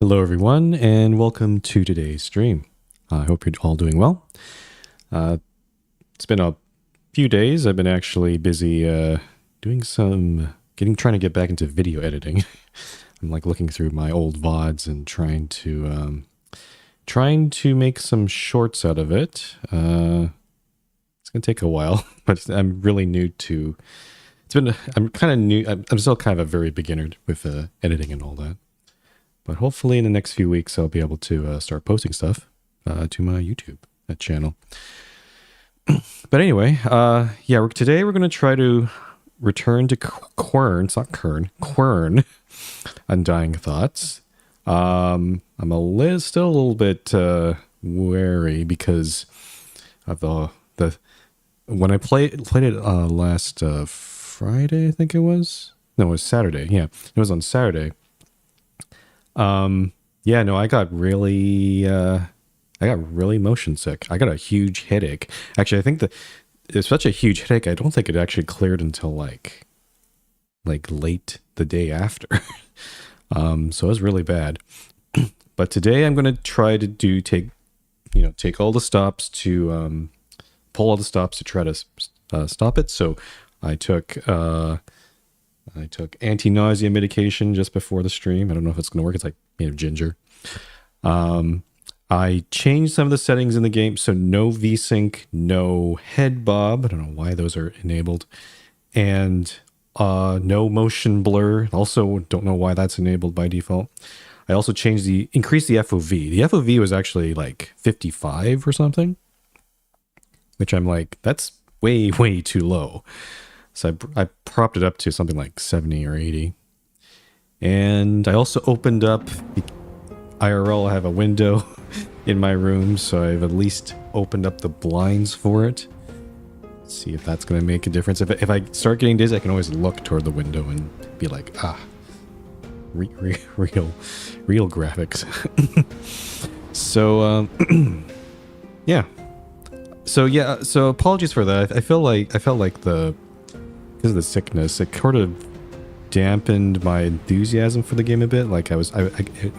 Hello, everyone, and welcome to today's stream. I hope you're all doing well. It's been a few days. I've been actually busy doing trying to get back into video editing. I'm like looking through my old VODs and trying to make some shorts out of it. It's gonna take a while, but I'm really new to. I'm kind of new. I'm still kind of a very beginner with editing and all that. But hopefully in the next few weeks, I'll be able to start posting stuff to my YouTube channel. But anyway, today we're going to try to return to Quern. It's not Kern. Quern. Undying Thoughts. I'm still a little bit wary because of the when I played it last Friday, I think it was. No, it was Saturday. Yeah, it was on Saturday. I got really motion sick. I got a huge headache. Actually, I think it's such a huge headache. I don't think it actually cleared until like late the day after. So it was really bad. But today I'm going to try to take all the stops to, pull all the stops to try to stop it. So I took anti-nausea medication just before the stream. I don't know if it's going to work. It's like made of ginger. I changed some of the settings in the game. So no VSync, no head bob. I don't know why those are enabled. And no motion blur. Also don't know why that's enabled by default. I also increased the FOV. The FOV was actually like 55 or something. Which I'm like, that's way, way too low. So I propped it up to something like 70 or 80. And I also opened up IRL. I have a window in my room, so I've at least opened up the blinds for it. See if that's going to make a difference. If I start getting dizzy, I can always look toward the window and be like, real graphics. So, yeah. So apologies for that. I felt like because of the sickness, it sort of dampened my enthusiasm for the game a bit. Like it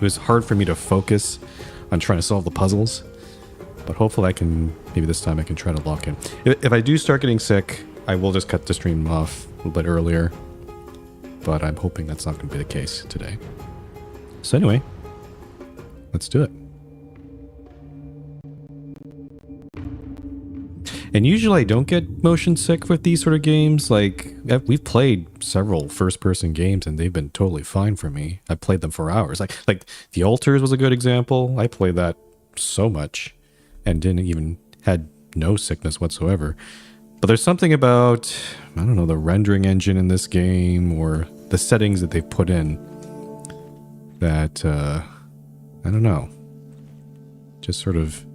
was hard for me to focus on trying to solve the puzzles. But hopefully maybe this time I can try to lock in. If I do start getting sick, I will just cut the stream off a little bit earlier. But I'm hoping that's not going to be the case today. So anyway, let's do it. And usually I don't get motion sick with these sort of games. Like, we've played several first-person games and they've been totally fine for me. I played them for hours. Like The Altars was a good example. I played that so much and had no sickness whatsoever. But there's something about, I don't know, the rendering engine in this game or the settings that they've put in that, I don't know, just sort of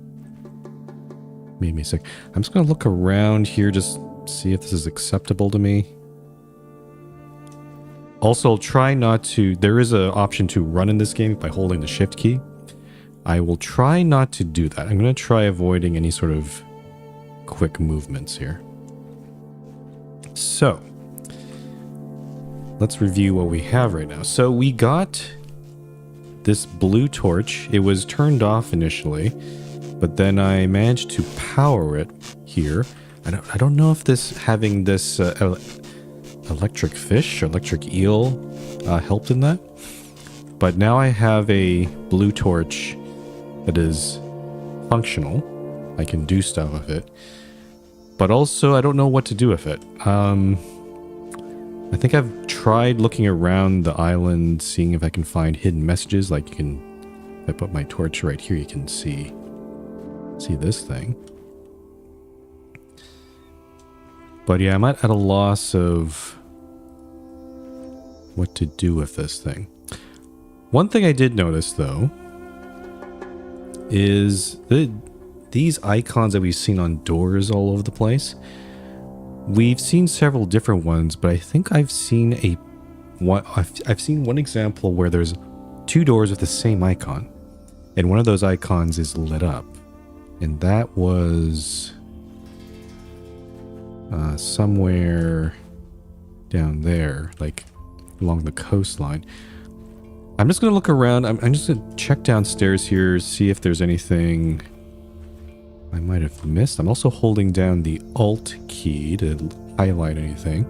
made me sick. I'm just going to look around here, just see if this is acceptable to me. Also, try not to... There is an option to run in this game by holding the shift key. I will try not to do that. I'm going to try avoiding any sort of quick movements here. So, let's review what we have right now. So we got this blue torch. It was turned off initially, but then I managed to power it here. I don't know if having this electric fish or electric eel helped in that. But now I have a blue torch that is functional. I can do stuff with it. But also I don't know what to do with it. I think I've tried looking around the island, seeing if I can find hidden messages. Like if I put my torch right here, you can see this thing. But yeah, I'm at a loss of what to do with this thing. One thing I did notice though is these icons that we've seen on doors all over the place. We've seen several different ones, but I think I've seen I've seen one example where there's two doors with the same icon, and one of those icons is lit up. And that was somewhere down there, like along the coastline. I'm just going to look around. I'm just going to check downstairs here, see if there's anything I might have missed. I'm also holding down the Alt key to highlight anything.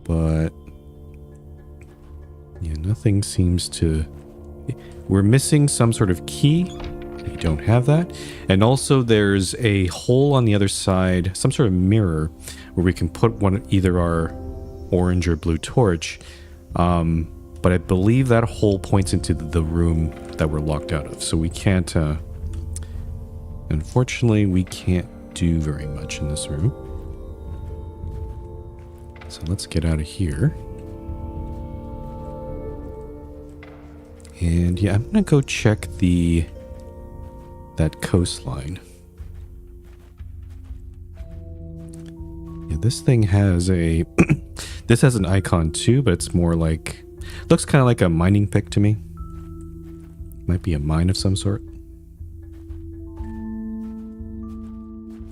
But yeah, nothing seems to... We're missing some sort of key. We don't have that. And also there's a hole on the other side, some sort of mirror, where we can put either our orange or blue torch. But I believe that hole points into the room that we're locked out of. So we can't... Unfortunately, we can't do very much in this room. So let's get out of here. And yeah, I'm gonna go check that coastline. Yeah, this thing has a this has an icon too, but it's more like, looks kind of like a mining pick to me. Might be a mine of some sort.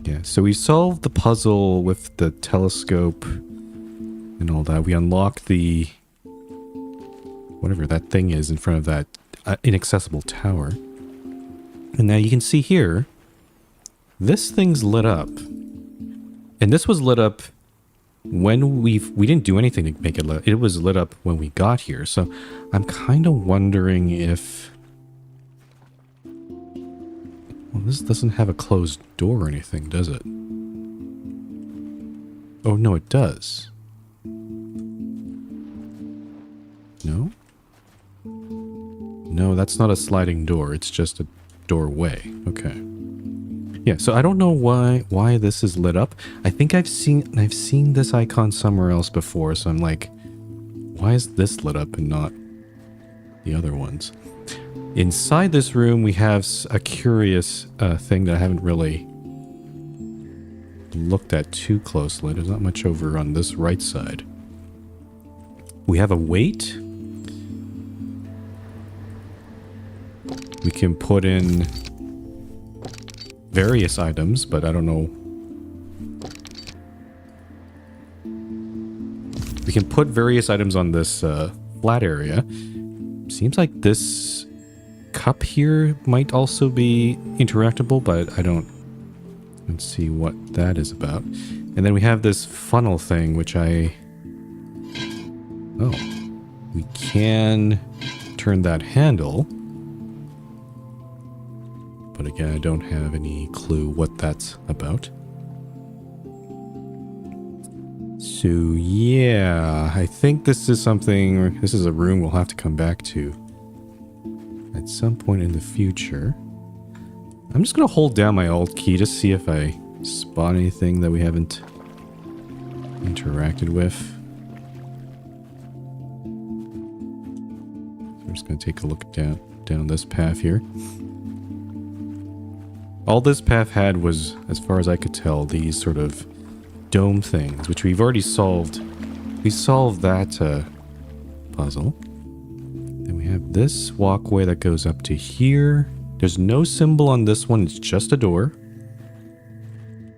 Yeah, so we solved the puzzle with the telescope and all that. We unlocked the whatever that thing is in front of that inaccessible tower. And now you can see here, this thing's lit up. And this was lit up when we didn't do anything to make it lit. It was lit up when we got here. So I'm kind of wondering if... Well, this doesn't have a closed door or anything, does it? Oh, no, it does. No? No, that's not a sliding door. It's just a doorway. Okay. Yeah, so I don't know why this is lit up. I think I've seen this icon somewhere else before, so I'm like, why is this lit up and not the other ones? Inside this room, we have a curious thing that I haven't really looked at too closely. There's not much over on this right side. We have a weight. We can put in various items, but I don't know. We can put various items on this flat area. Seems like this cup here might also be interactable, but I don't... Let's see what that is about. And then we have this funnel thing, which I... Oh. We can turn that handle. But again, I don't have any clue what that's about. So yeah, I think this is something... This is a room we'll have to come back to at some point in the future. I'm just going to hold down my Alt key to see if I spot anything that we haven't interacted with. So I'm just going to take a look down this path here. All this path had was, as far as I could tell, these sort of dome things, which we've already solved. We solved that puzzle. Then we have this walkway that goes up to here. There's no symbol on this one, it's just a door.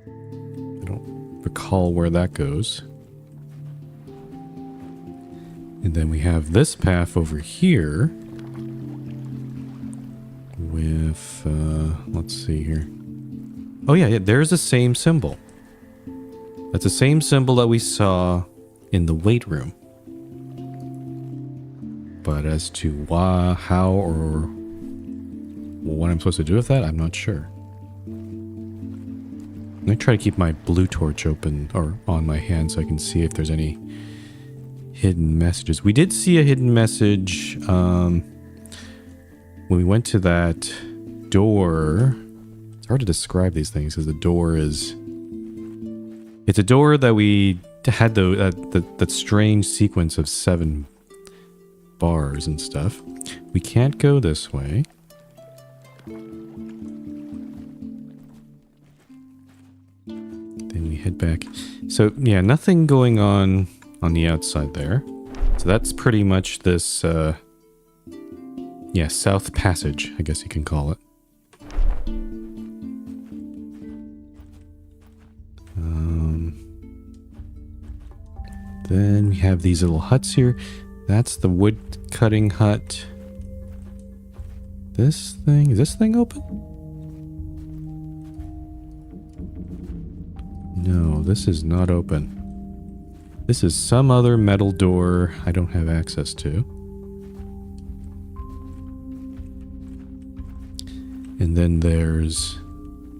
I don't recall where that goes. And then we have this path over here with, let's see here. Oh yeah, there's the same symbol. That's the same symbol that we saw in the weight room. But as to why, how, or what I'm supposed to do with that, I'm not sure. I try to keep my blue torch open or on my hand so I can see if there's any hidden messages. We did see a hidden message when we went to that door. It's hard to describe these things because the door is... It's a door that we had that strange sequence of 7 bars and stuff. We can't go this way. Then we head back. So yeah, nothing going on the outside there. So that's pretty much this, yeah, South Passage, I guess you can call it. Then we have these little huts here. That's the wood cutting hut. This thing, is this thing open? No, this is not open. This is some other metal door I don't have access to. And then there's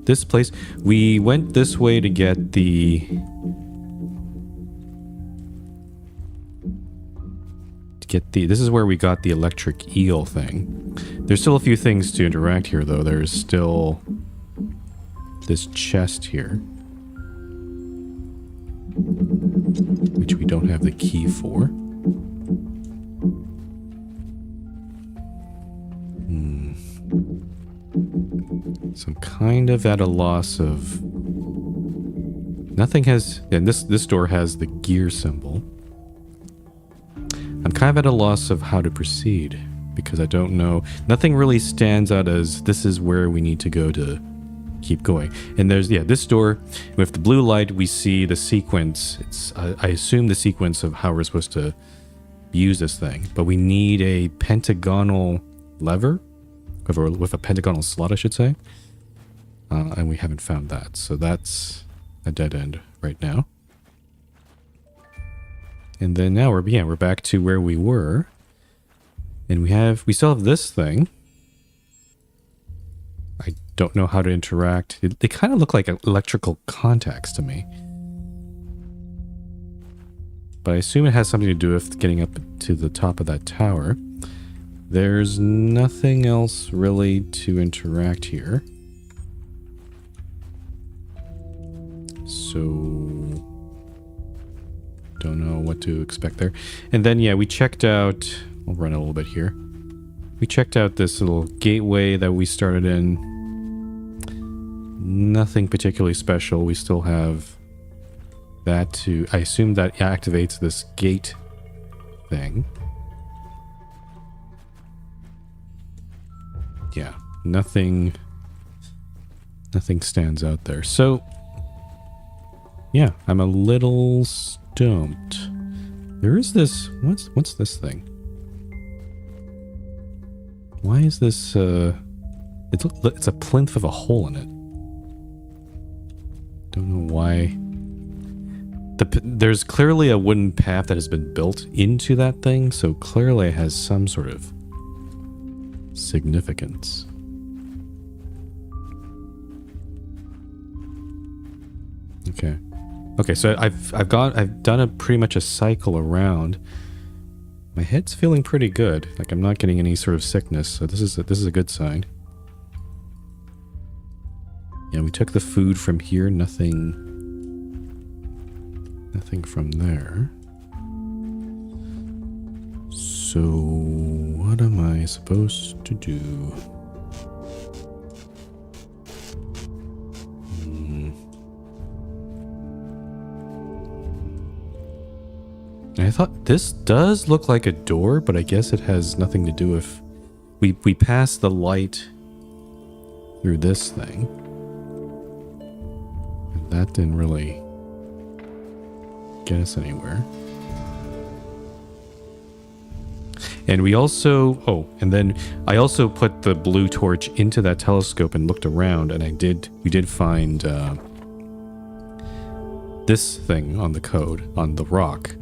this place. We went this way to get the... This is where we got the electric eel thing. There's still a few things to interact here, though. There's still this chest here, which we don't have the key for. So I'm kind of at a loss of... Nothing has... And this door has the gear symbol. I'm kind of at a loss of how to proceed, because I don't know. Nothing really stands out as this is where we need to go to keep going. And there's, yeah, this door with the blue light, we see the sequence. It's, I assume the sequence of how we're supposed to use this thing, but we need a pentagonal lever, with a pentagonal slot, I should say. And we haven't found that. So that's a dead end right now. And then now we're back to where we were. And we still have this thing. I don't know how to interact. They kind of look like electrical contacts to me. But I assume it has something to do with getting up to the top of that tower. There's nothing else really to interact here. So... don't know what to expect there. And then, yeah, we checked out... I'll run a little bit here. We checked out this little gateway that we started in. Nothing particularly special. We still have that to... I assume that activates this gate thing. Yeah, nothing stands out there. So, yeah, I'm a little stumped. There is this... What's this thing? Why is this, it's a plinth with a hole in it. Don't know why. There's clearly a wooden path that has been built into that thing, so clearly it has some sort of significance. Okay, so I've done pretty much a cycle around. My head's feeling pretty good. Like I'm not getting any sort of sickness, so this is a good sign. Yeah, we took the food from here. Nothing from there. So what am I supposed to do? I thought this does look like a door, but I guess it has nothing to do with... We passed the light through this thing. And that didn't really get us anywhere. And we also... Oh, and then I also put the blue torch into that telescope and looked around, and we did find this thing on the code, on the rock.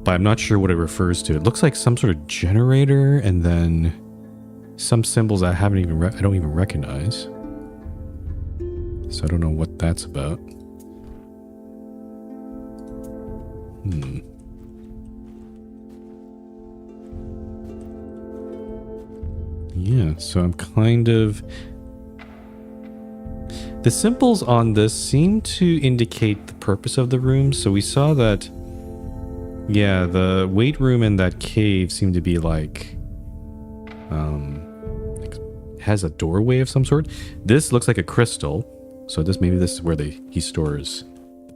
But I'm not sure what it refers to. It looks like some sort of generator, and then some symbols I don't even recognize. So I don't know what that's about. Yeah, so I'm kind of... The symbols on this seem to indicate the purpose of the room. So we saw that... Yeah, the weight room in that cave seemed to be like has a doorway of some sort. This looks like a crystal, so maybe this is where the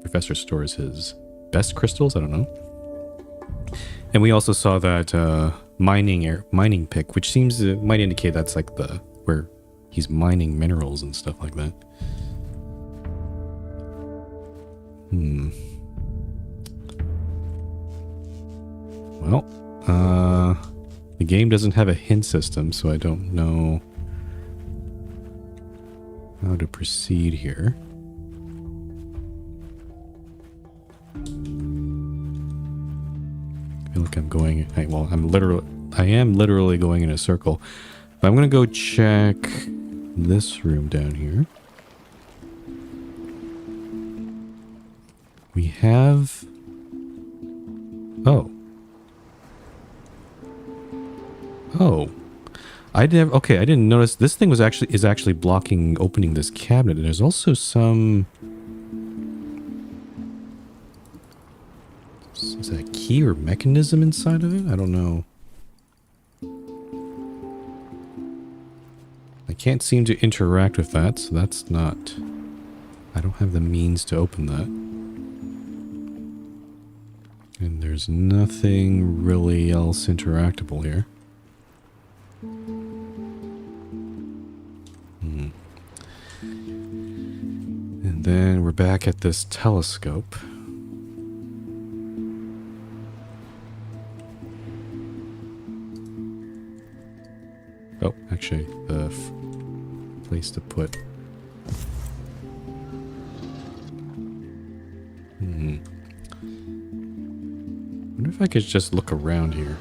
professor stores his best crystals. I don't know. And we also saw that mining pick, which might indicate that's like where he's mining minerals and stuff like that. Well, The game doesn't have a hint system, so I don't know how to proceed here. I feel like I'm going... Well, I am literally going in a circle. But I'm going to go check this room down here. We have... Oh. Oh. I didn't notice this thing is actually blocking opening this cabinet. And there's also some... Is that a key or mechanism inside of it? I don't know. I can't seem to interact with that, so that's not... I don't have the means to open that. And there's nothing really else interactable here. And then we're back at this telescope. Oh, actually, the place to put... I wonder if I could just look around here.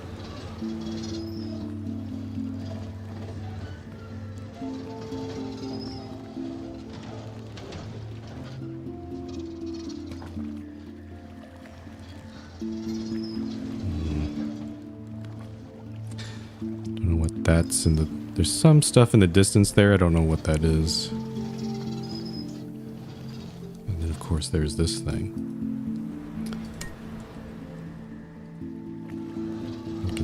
Don't know what that's in the... There's some stuff in the distance there. I don't know what that is. And then, of course, there's this thing.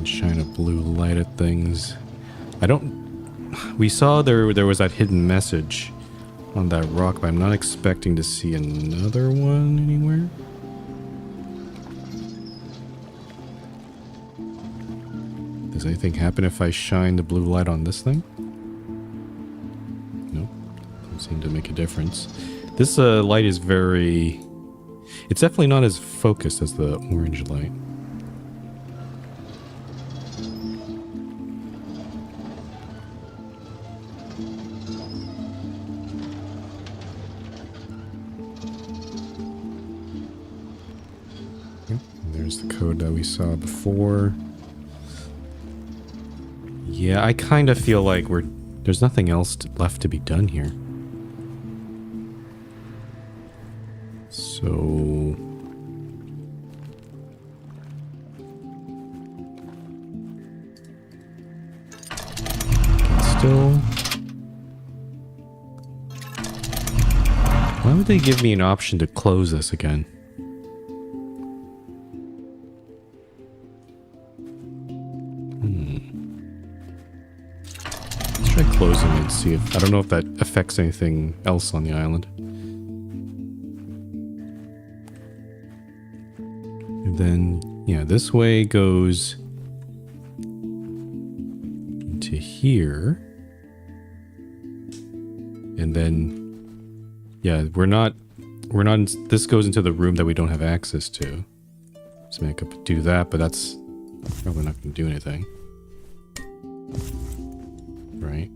Shine a blue light at things. I don't... We saw there was that hidden message on that rock, but I'm not expecting to see another one anywhere. Does anything happen if I shine the blue light on this thing? Nope. Doesn't seem to make a difference. This light is very... It's definitely not as focused as the orange light. There's the code that we saw before. Yeah, I kind of feel like there's nothing else left to be done here. So... Still... Why would they give me an option to close this again? Close them and see if... I don't know if that affects anything else on the island. And then, yeah, this way goes into here. And then, yeah, we're not, this goes into the room that we don't have access to. So maybe I could do that, but that's probably not going to do anything. Right?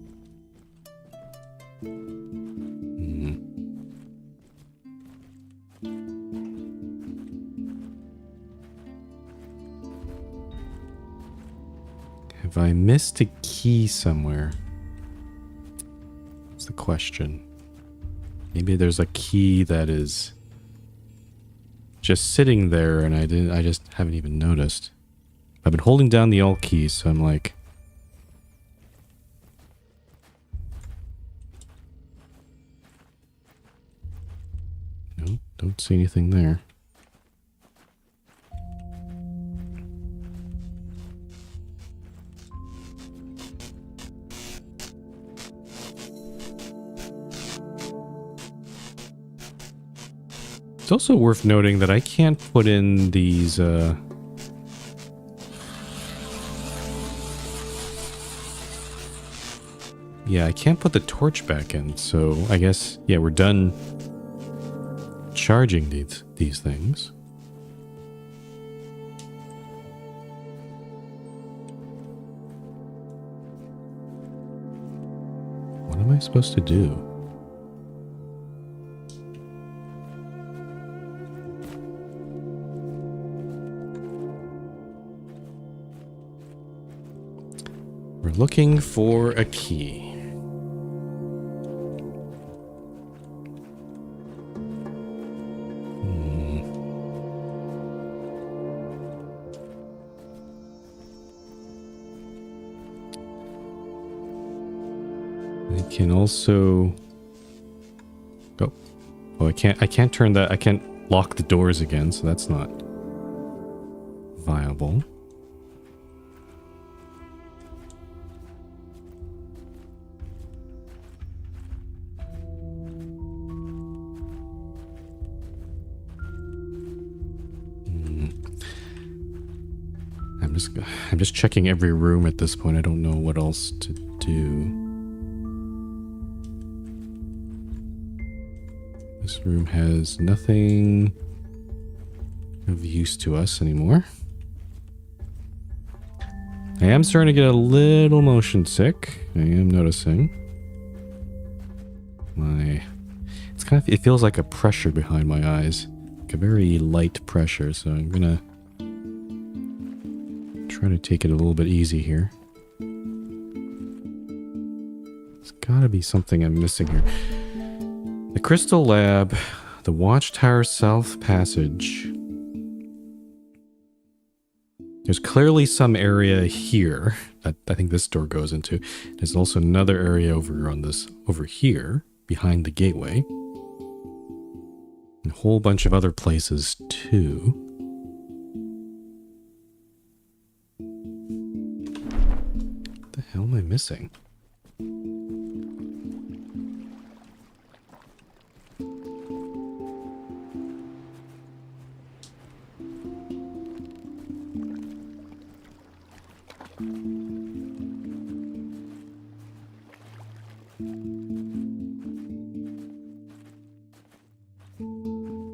Have I missed a key somewhere? That's the question. Maybe there's a key that is just sitting there and I just haven't even noticed. I've been holding down the Alt key, so I'm like... No, don't see anything there. It's also worth noting that I can't put in these, yeah, I can't put the torch back in, so I guess, yeah, we're done charging these things. I supposed to do? We're looking for a key. I can also go. Oh, I can't turn that. I can't lock the doors again, so that's not viable. I'm just checking every room at this point. I don't know what else to do. This room has nothing of use to us anymore. I am starting to get a little motion sick. I am noticing. It feels like a pressure behind my eyes. Like a very light pressure, so I'm gonna try to take it a little bit easy here. There's gotta be something I'm missing here. The Crystal Lab, the Watchtower South Passage. There's clearly some area here that I think this door goes into. There's also another area over here, behind the gateway. And a whole bunch of other places too. What the hell am I missing?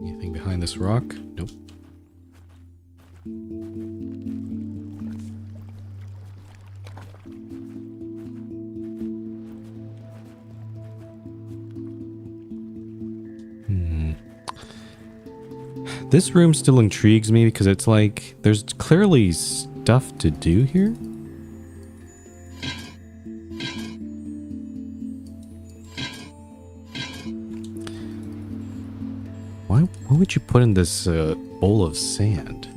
Anything behind this rock? Nope. This room still intrigues me because it's like there's clearly stuff to do here. Why would you put in this bowl of sand?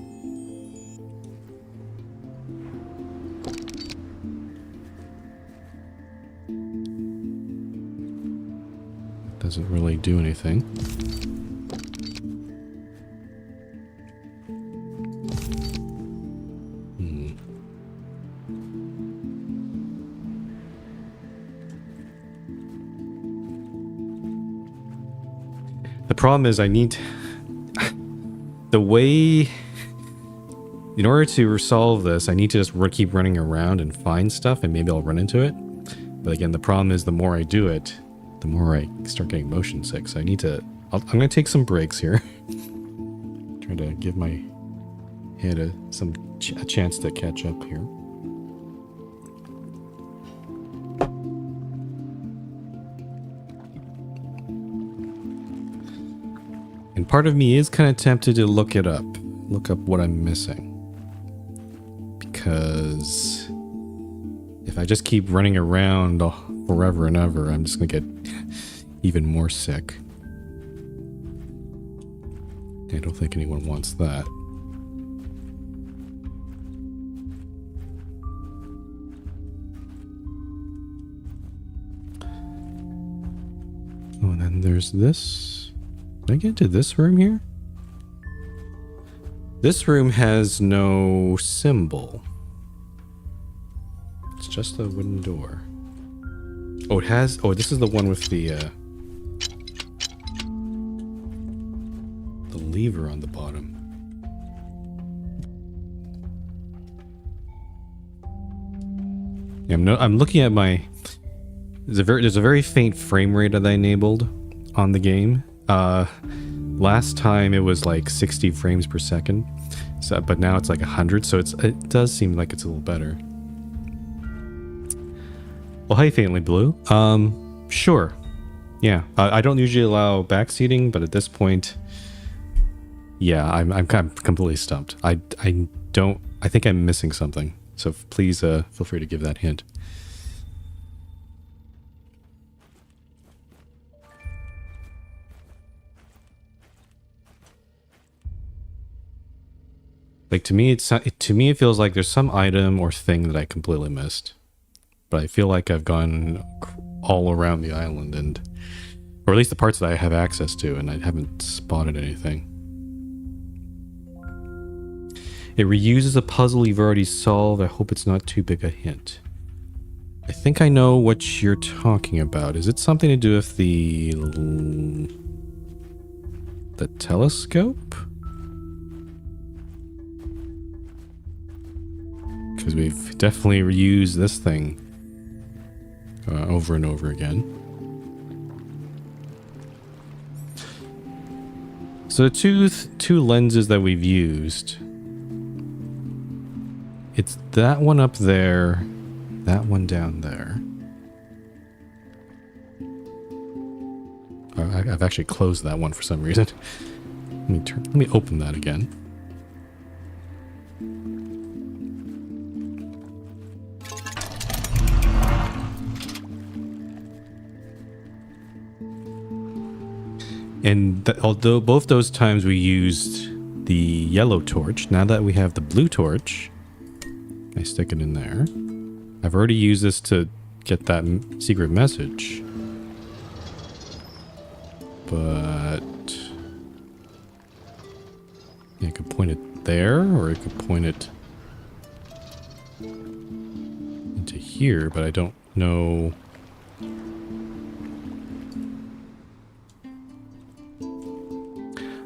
Doesn't really do anything. The problem is I need the way, in order to resolve this, I need to just keep running around and find stuff and maybe I'll run into it. But again, the problem is the more I do it, the more I start getting motion sick. So I need to, I'm going to take some breaks here. Trying to give my head a chance to catch up here. And part of me is kind of tempted to look up what I'm missing. Because if I just keep running around forever and ever, I'm just going to get even more sick. I don't think anyone wants that. Oh, and then there's this. Did I get into this room here? This room has no symbol. It's just a wooden door. Oh, it has... Oh, this is the one with the lever on the bottom. Yeah, I'm looking at my... There's a very faint frame rate that I enabled on the game. Last time it was like 60 frames per second, so, but now it's like 100, so it does seem like it's a little better. Well, hi, Faintly Blue. Sure. Yeah. I don't usually allow backseating, but at this point, yeah, I'm kind of completely stumped. I think I'm missing something. So please feel free to give that hint. Like to me, it feels like there's some item or thing that I completely missed, but I feel like I've gone all around the island or at least the parts that I have access to, and I haven't spotted anything. It reuses a puzzle you've already solved. I hope it's not too big a hint. I think I know what you're talking about. Is it something to do with the telescope? Because we've definitely reused this thing over and over again. So the two lenses that we've used, it's that one up there, that one down there. I've actually closed that one for some reason. Let me open that again. And although both those times we used the yellow torch, now that we have the blue torch, I stick it in there. I've already used this to get that secret message. But yeah, I could point it there, or I could point it into here, but I don't know.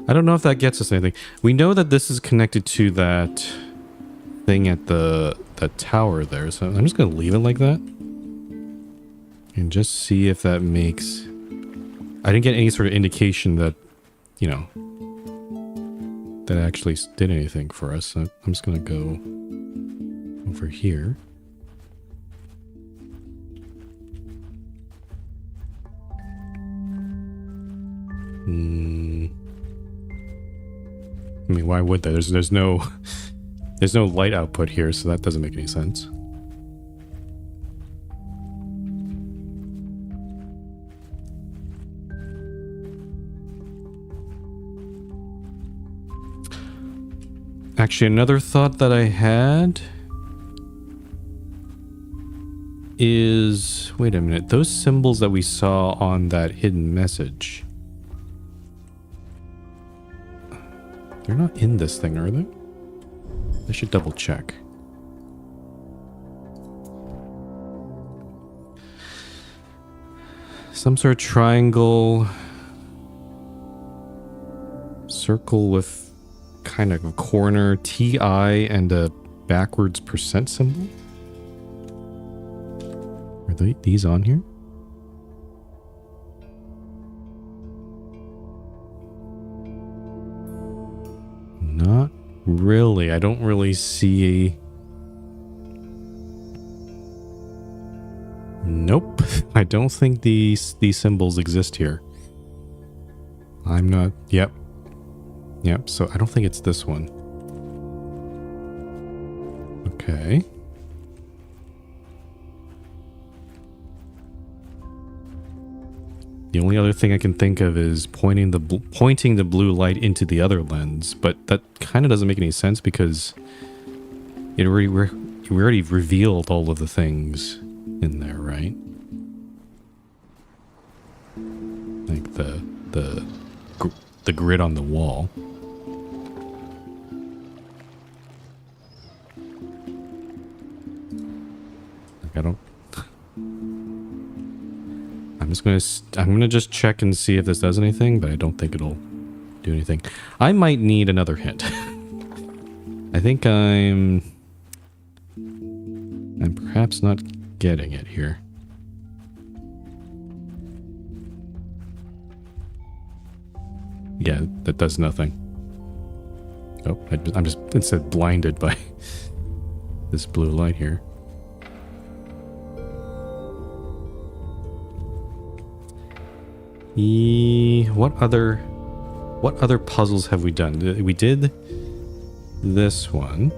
I don't know if that gets us anything. We know that this is connected to that thing at that tower there, so I'm just going to leave it like that. And just see if that makes... I didn't get any sort of indication that, you know, that actually did anything for us. So I'm just going to go over here. I mean, why would they? There's no light output here, so that doesn't make any sense. Actually, another thought that I had is, wait a minute, those symbols that we saw on that hidden message, they're not in this thing, are they? I should double check. Some sort of triangle, circle with kind of a corner, TI, and a backwards percent symbol. Are these on here? Not really. I don't really see... Nope. I don't think these symbols exist here. I'm not... Yep. Yep, so I don't think it's this one. Okay. The only other thing I can think of is pointing the blue light into the other lens, but that kind of doesn't make any sense because we already revealed all of the things in there, right? Like the grid on the wall. Like I don't... I'm gonna just check and see if this does anything, but I don't think it'll do anything. I might need another hint. I think I'm perhaps not getting it here. Yeah, that does nothing. Oh, I'm just instead blinded by this blue light here. What other puzzles have we done? We did this one.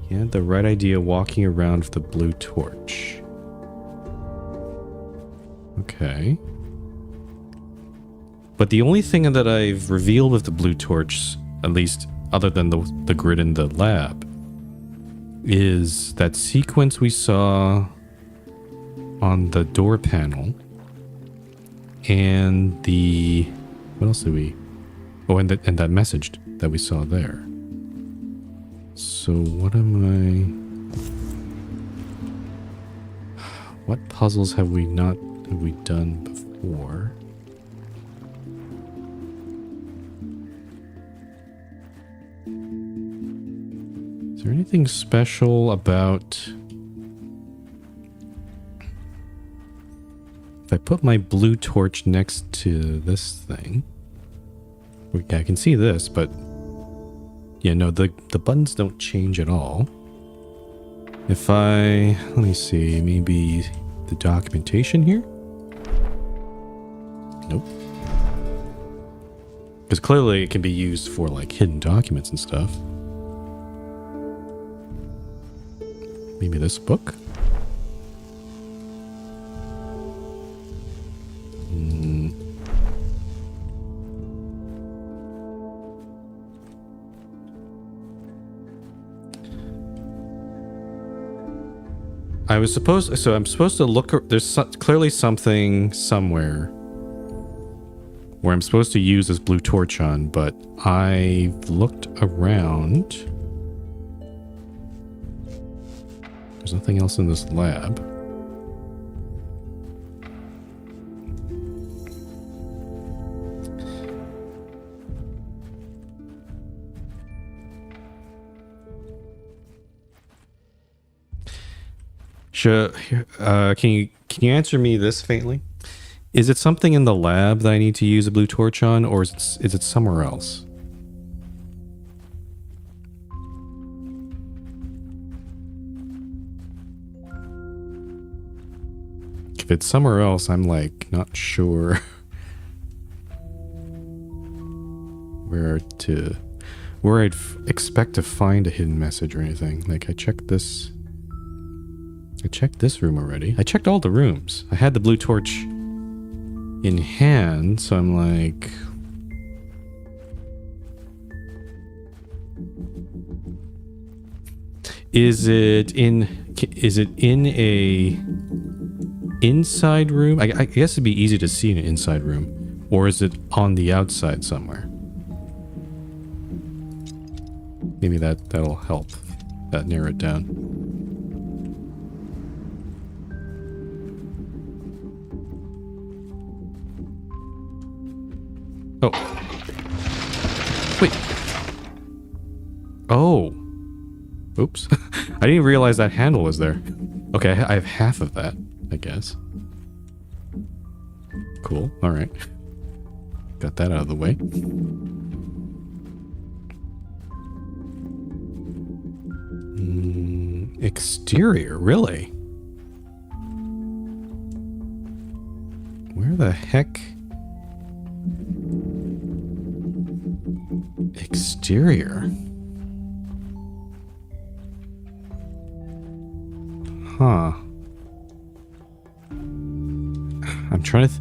He had the right idea walking around with the blue torch. Okay. But the only thing that I've revealed with the blue torch, at least other than the grid in the lab, is that sequence we saw on the door panel and the... What else did we... Oh, and that message that we saw there. So what am I... What puzzles have we done before? Is there anything special about... If I put my blue torch next to this thing... I can see this, but... Yeah, no, the buttons don't change at all. If I... Let me see, maybe the documentation here? Nope. Because clearly it can be used for, like, hidden documents and stuff. Maybe this book? I'm supposed to look, there's clearly something somewhere where I'm supposed to use this blue torch on, but I've looked around. There's nothing else in this lab. Sure. Can you answer me this faintly? Is it something in the lab that I need to use a blue torch on, or is it somewhere else? If it's somewhere else, I'm like not sure where I'd expect to find a hidden message or anything. Like I checked this room already. I checked all the rooms. I had the blue torch in hand, so I'm like... Is it in a inside room? I guess it'd be easy to see in an inside room. Or is it on the outside somewhere? Maybe that'll help narrow it down. Oh. Wait. Oh. Oops. I didn't realize that handle was there. Okay, I have half of that, I guess. Cool. Alright. Got that out of the way. Exterior, really? Where the heck... Exterior. Huh. I'm trying to...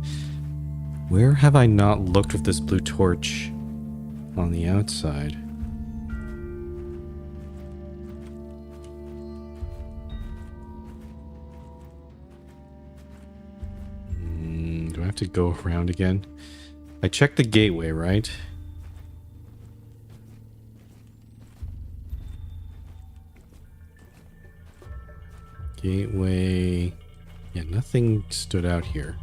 Where have I not looked with this blue torch on the outside? Do I have to go around again? I checked the gateway, right? Gateway... Yeah, nothing stood out here.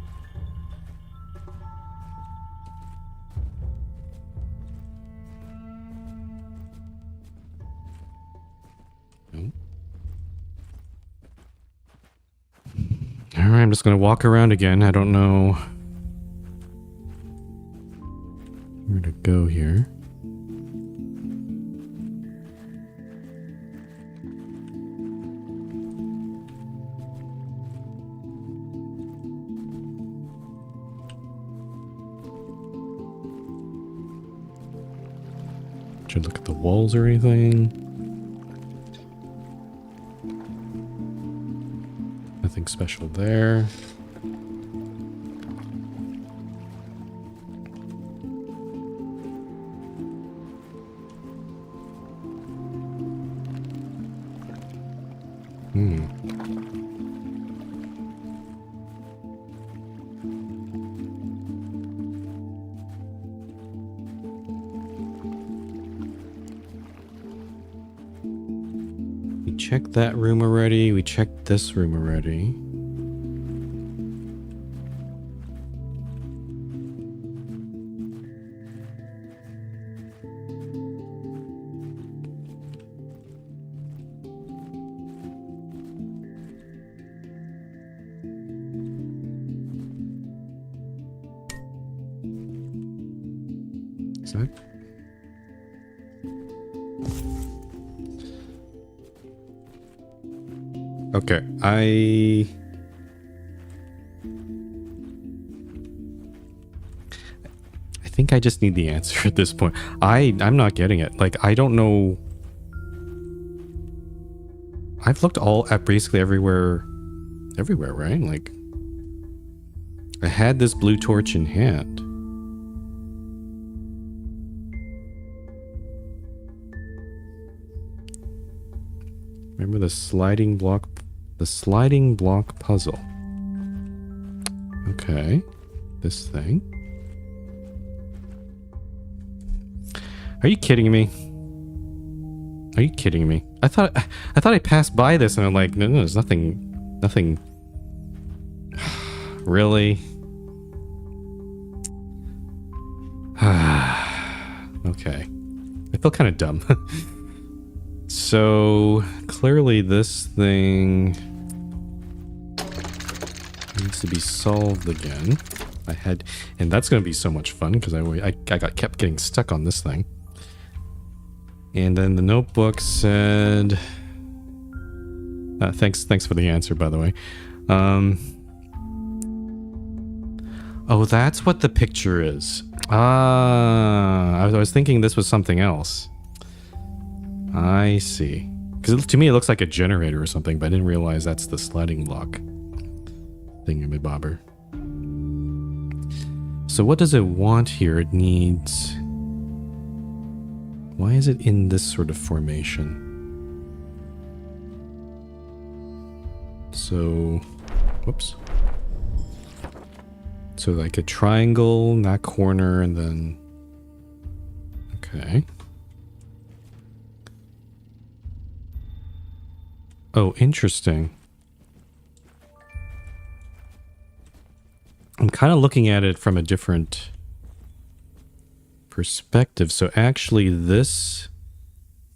No. Alright, I'm just gonna walk around again. I don't know where to go here. Should look at the walls or anything. Nothing special there. We checked that room already. We checked this room already. Okay, I think I just need the answer at this point. I'm not getting it. Like, I don't know. I've looked all at basically everywhere, right? Like, I had this blue torch in hand. Remember the sliding block puzzle. Okay. This thing. Are you kidding me? Are you kidding me? I thought I passed by this and I'm like, no, there's nothing. Really? Okay. I feel kind of dumb. So, clearly this thing needs to be solved again. And that's going to be so much fun because I kept getting stuck on this thing. And then the notebook said, thanks for the answer, by the way. Oh, that's what the picture is. I was thinking this was something else. I see. Because to me it looks like a generator or something, but I didn't realize that's the sliding block thingamabobber. So what does it want here? It needs... Why is it in this sort of formation? So... Whoops. So like a triangle in that corner and then... Okay. Oh, interesting. I'm kind of looking at it from a different perspective. So actually this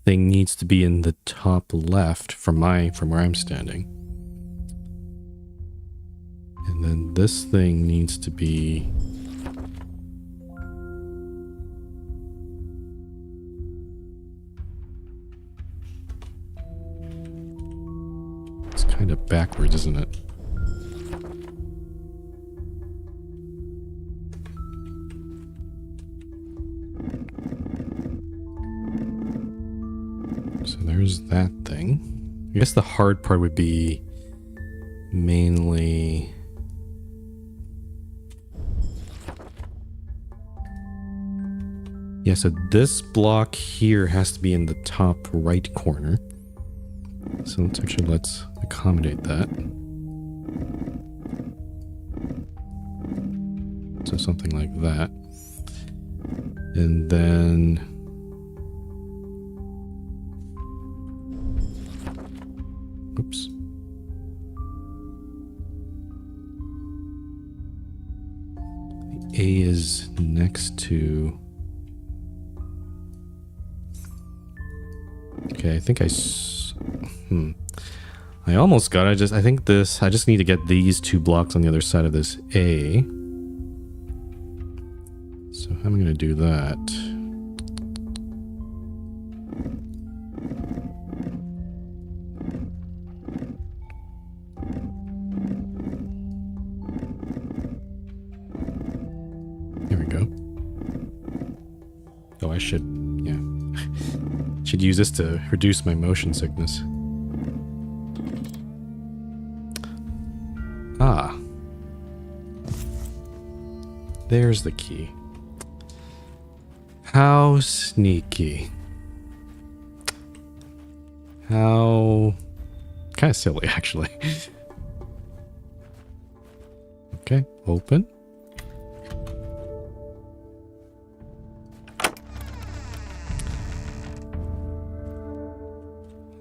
thing needs to be in the top left from where I'm standing. And then this thing needs to be kind of backwards, isn't it? So there's that thing. I guess the hard part would be mainly... Yeah, so this block here has to be in the top right corner. So let's accommodate that. So something like that. And then... Oops. A is next to... Okay, I think I almost got it. I just need to get these two blocks on the other side of this A. So I'm going to do that. Here we go. Oh, I should, yeah. Should use this to reduce my motion sickness. Ah. There's the key. How sneaky. How... kind of silly, actually. Okay, open.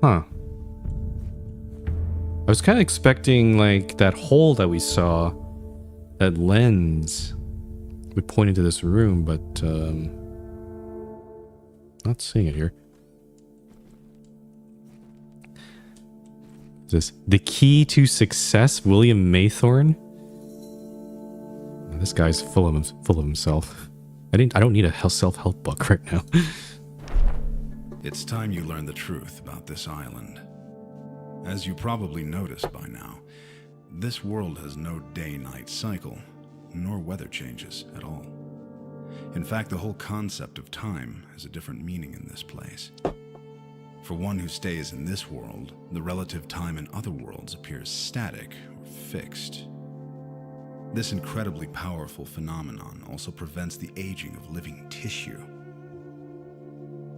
Huh. I was kind of expecting, like, that hole that we saw, that lens, would point into this room, but, not seeing it here. Is this The Key to Success, William Maythorne? This guy's full of himself. I don't need a self-help book right now. It's time you learn the truth about this island. As you probably noticed by now, this world has no day-night cycle, nor weather changes at all. In fact, the whole concept of time has a different meaning in this place. For one who stays in this world, the relative time in other worlds appears static or fixed. This incredibly powerful phenomenon also prevents the aging of living tissue.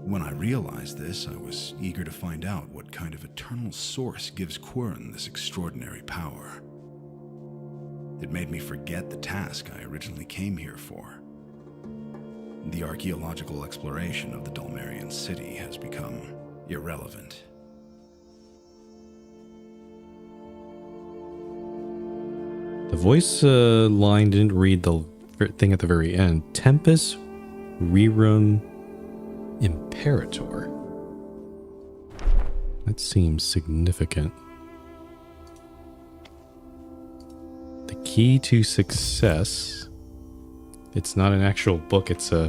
When I realized this, I was eager to find out what kind of eternal source gives Quern this extraordinary power. It made me forget the task I originally came here for. The archaeological exploration of the Dulmerian city has become irrelevant. The voice line didn't read the thing at the very end. Tempus Rerum Imperator. That seems significant. The Key to Success. It's not an actual book, it's a...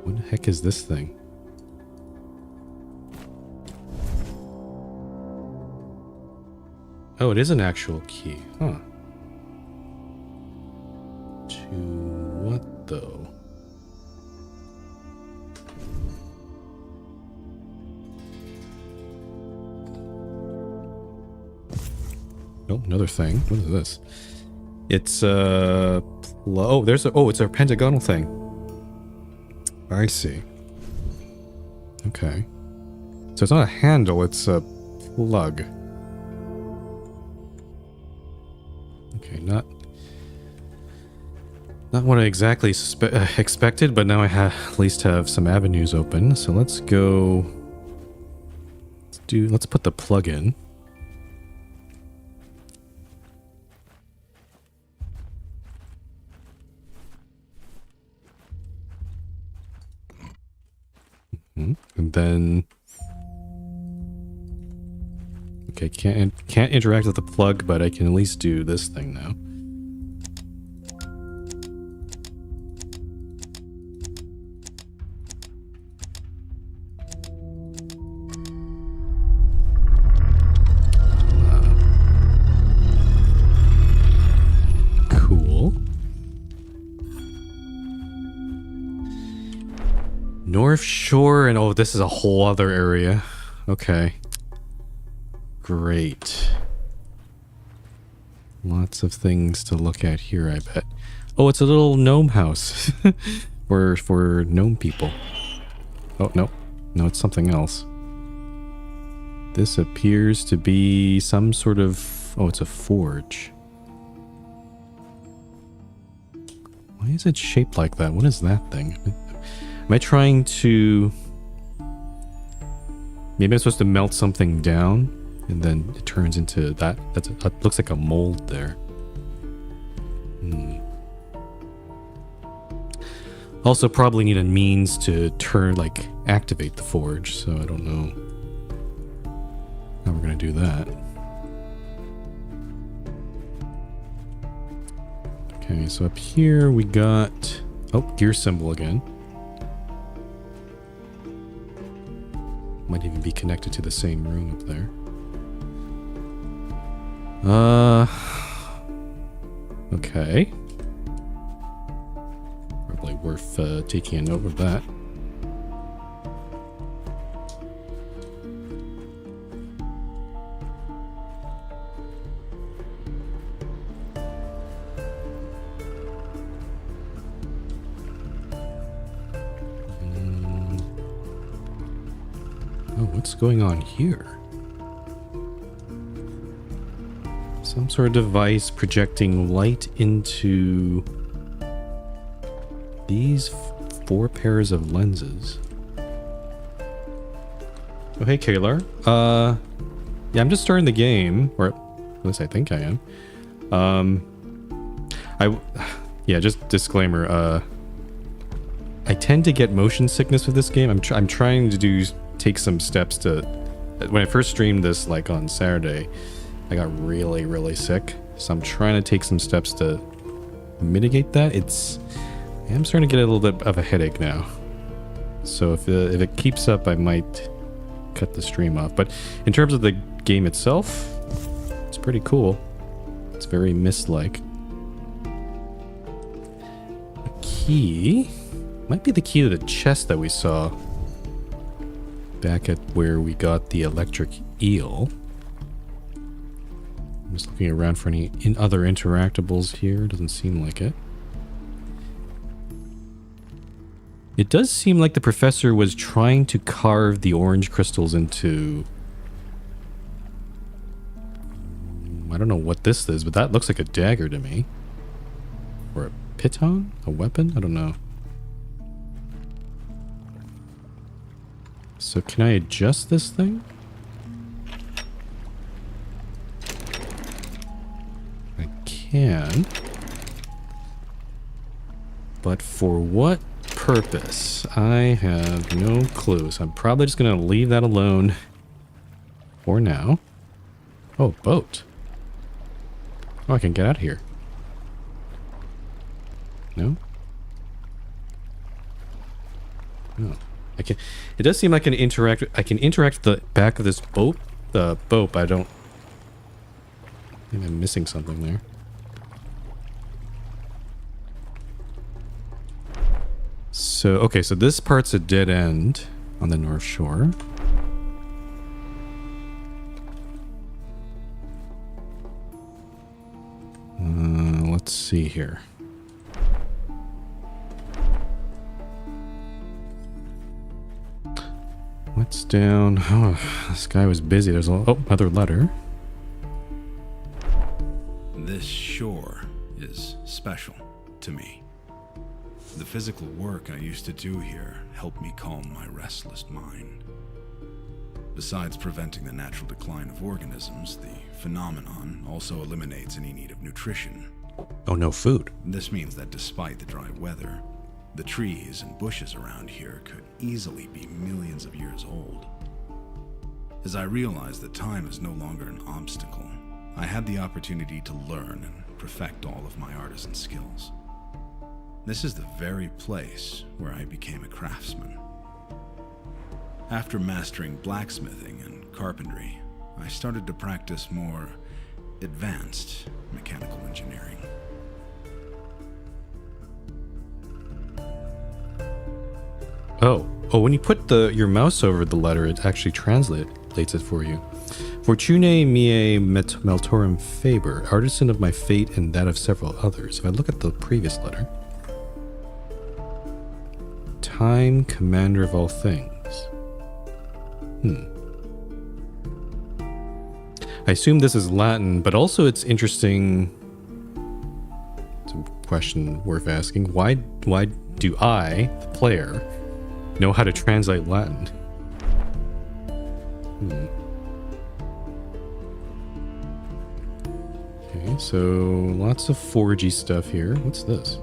What the heck is this thing? Oh, it is an actual key. Huh. To what, though? Oh, another thing. What is this? It's oh, it's a pentagonal thing. I see. Okay. So it's not a handle, it's a plug. Okay, not what I exactly expected, but now I at least have some avenues open. So let's go. Let's put the plug in. And then, okay, can't interact with the plug, but I can at least do this thing now. Cool. North Shore, and oh, this is a whole other area. Okay. Great. Lots of things to look at here, I bet. Oh, it's a little gnome house. for gnome people. Oh, no. No, it's something else. This appears to be some sort of... Oh, it's a forge. Why is it shaped like that? What is that thing? Am I trying to... Maybe I'm supposed to melt something down, and then it turns into that. That looks like a mold there. Also probably need a means to activate the forge, so I don't know how we're going to do that. Okay, so up here we got... Oh, gear symbol again. Might even be connected to the same room up there. Okay. Probably worth taking a note of that. what's going on here? Some sort of device projecting light into these 4 pairs of lenses. Oh, hey, Kalar. Yeah, I'm just starting the game, or at least I think I am. Yeah, just disclaimer. I tend to get motion sickness with this game. I'm trying to take some steps to. When I first streamed this, like on Saturday, I got really, really sick. So I'm trying to take some steps to mitigate that. I'm starting to get a little bit of a headache now. So if it keeps up, I might cut the stream off. But in terms of the game itself, it's pretty cool. It's very Myst-like. A key might be the key to the chest that we saw back at where we got the electric eel. I'm just looking around for any other interactables here. Doesn't seem like it. It does seem like the professor was trying to carve the orange crystals into... I don't know what this is, but that looks like a dagger to me. Or a piton? A weapon? I don't know. So can I adjust this thing? I can. But for what purpose? I have no clue. So I'm probably just going to leave that alone for now. Oh, boat. Oh, I can get out of here. No? No. I can. It does seem like I can interact with the back of this boat. The boat, but I don't. I think I'm missing something there. So, okay, so this part's a dead end on the North Shore. Let's see here. What's down? Oh, this guy was busy. There's another letter. This shore is special to me. The physical work I used to do here helped me calm my restless mind. Besides preventing the natural decline of organisms, the phenomenon also eliminates any need of nutrition. Oh, no food. This means that despite the dry weather, the trees and bushes around here could easily be millions of years old. As I realized that time is no longer an obstacle, I had the opportunity to learn and perfect all of my artisan skills. This is the very place where I became a craftsman. After mastering blacksmithing and carpentry, I started to practice more advanced mechanical engineering. Oh, when you put your mouse over the letter, it actually translates it for you. Fortune mie meltorum faber, artisan of my fate and that of several others. If I look at the previous letter, time, commander of all things. I assume this is Latin, but also it's interesting. It's a question worth asking. Why do I, the player, know how to translate Latin? Okay, so lots of 4G stuff here. What's this?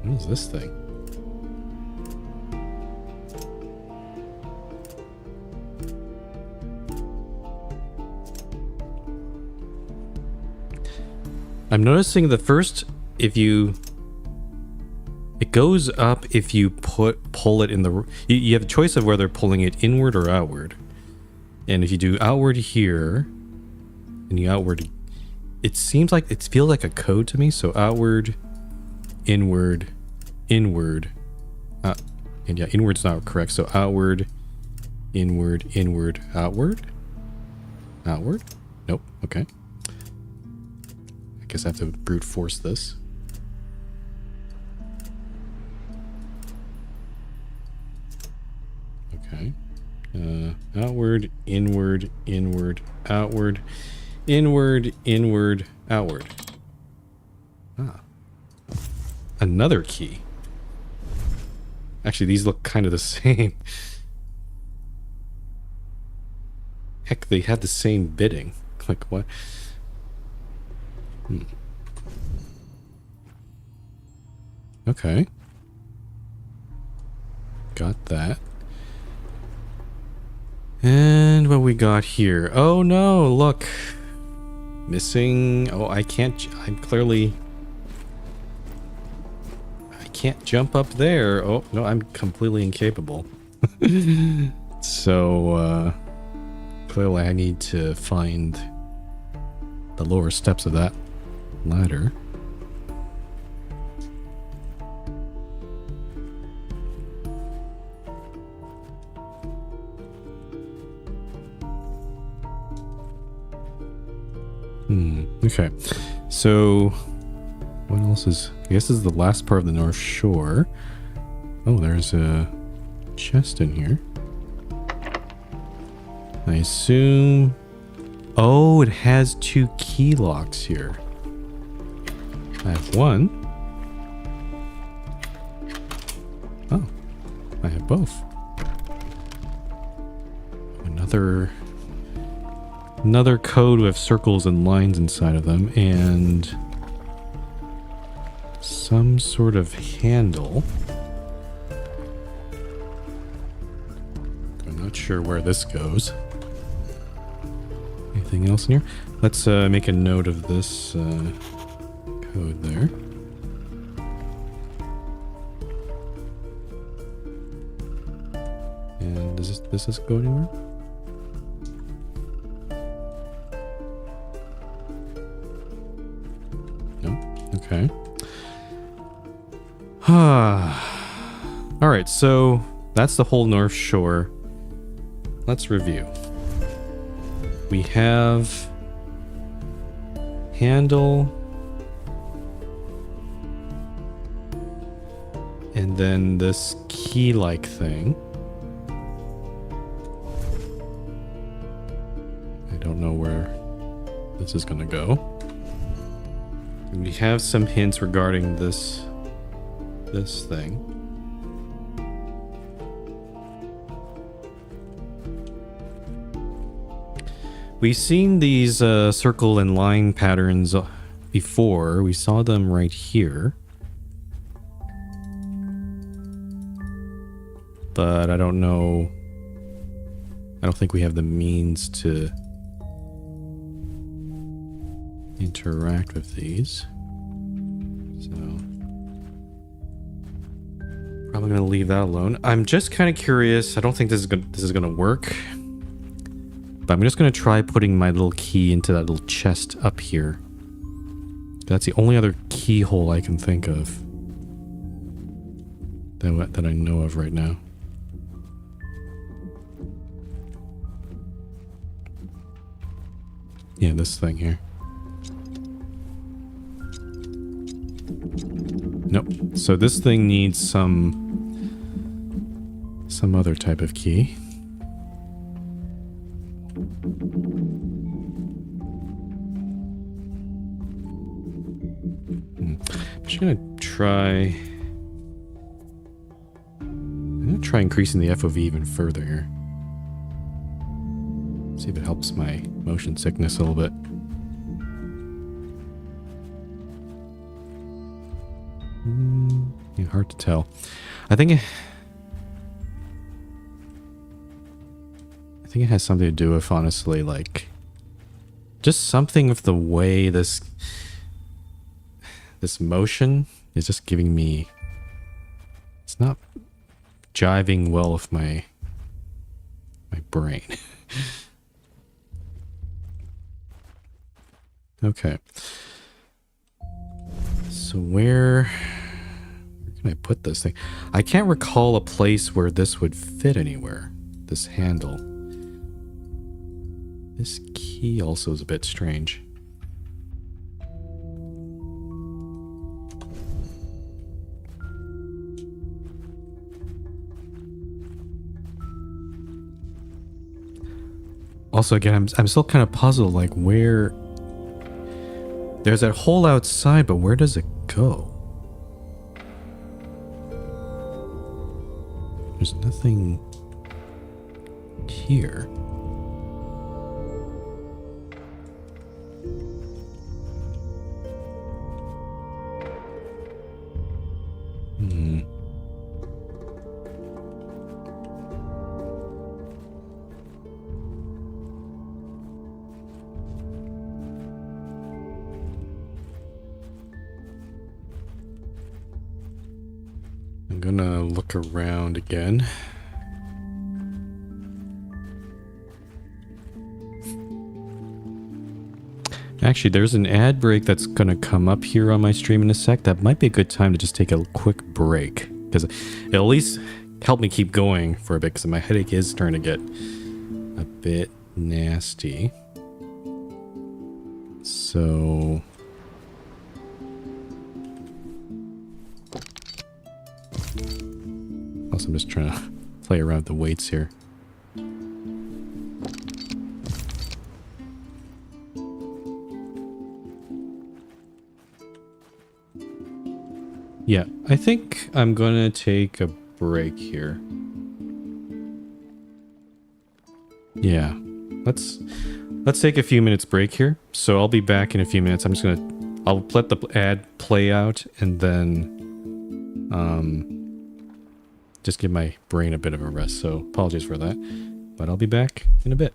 What is this thing? I'm noticing the first, it goes up if you pull it in the, you have a choice of whether pulling it inward or outward. And if you do outward here, and you outward, it seems like, it feels like a code to me. So outward, inward, inward, and yeah, inward's not correct. So outward, inward, inward, outward, outward. Nope. Okay. guess I have to brute force this. Okay. Outward, inward, inward, outward, inward, inward, outward. Ah. Another key. Actually, these look kind of the same. Heck, they had the same bidding. Like, what? Okay. Got that. And what we got here? Oh no, look. Missing. Oh, I can't. I'm clearly. I can't jump up there. Oh, no, I'm completely incapable. So, clearly I need to find the lower steps of that ladder. Okay. So, what else is... I guess this is the last part of the North Shore. Oh, there's a chest in here. I assume... Oh, it has 2 key locks here. I have one. Oh, I have both. Another code with circles and lines inside of them, and some sort of handle. I'm not sure where this goes. Anything else in here? Let's make a note of this code there. And does this go anywhere? Okay. Alright, so that's the whole North Shore. Let's review. We have handle, and then this key-like thing. I don't know where this is gonna go. We have some hints regarding this thing. We've seen these circle and line patterns before. We saw them right here. But I don't know. I don't think we have the means to interact with these. So probably gonna leave that alone. I'm just kind of curious. I don't think this is gonna work. But I'm just gonna try putting my little key into that little chest up here. That's the only other keyhole I can think of that I know of right now. Yeah, this thing here. Nope. So this thing needs some other type of key. I'm just gonna try. I'm gonna try increasing the FOV even further here. See if it helps my motion sickness a little bit. Yeah, hard to tell. I think it has something to do with, honestly, like just something with the way this motion is just giving me. It's not jiving well with my brain. Okay. So where can I put this thing? I can't recall a place where this would fit anywhere. This handle. This key also is a bit strange. Also, again, I'm still kind of puzzled, like, where... There's that hole outside, but where does it go? There's nothing here. Hmm. I'm gonna look around again. Actually, there's an ad break that's gonna come up here on my stream in a sec. That might be a good time to just take a quick break, because it'll at least help me keep going for a bit, because my headache is starting to get a bit nasty. So... Also, I'm just trying to play around with the weights here. Yeah, I think I'm gonna take a break here. Yeah, let's take a few minutes break here. So I'll be back in a few minutes. I'll let the ad play out and then just give my brain a bit of a rest. So apologies for that, but I'll be back in a bit.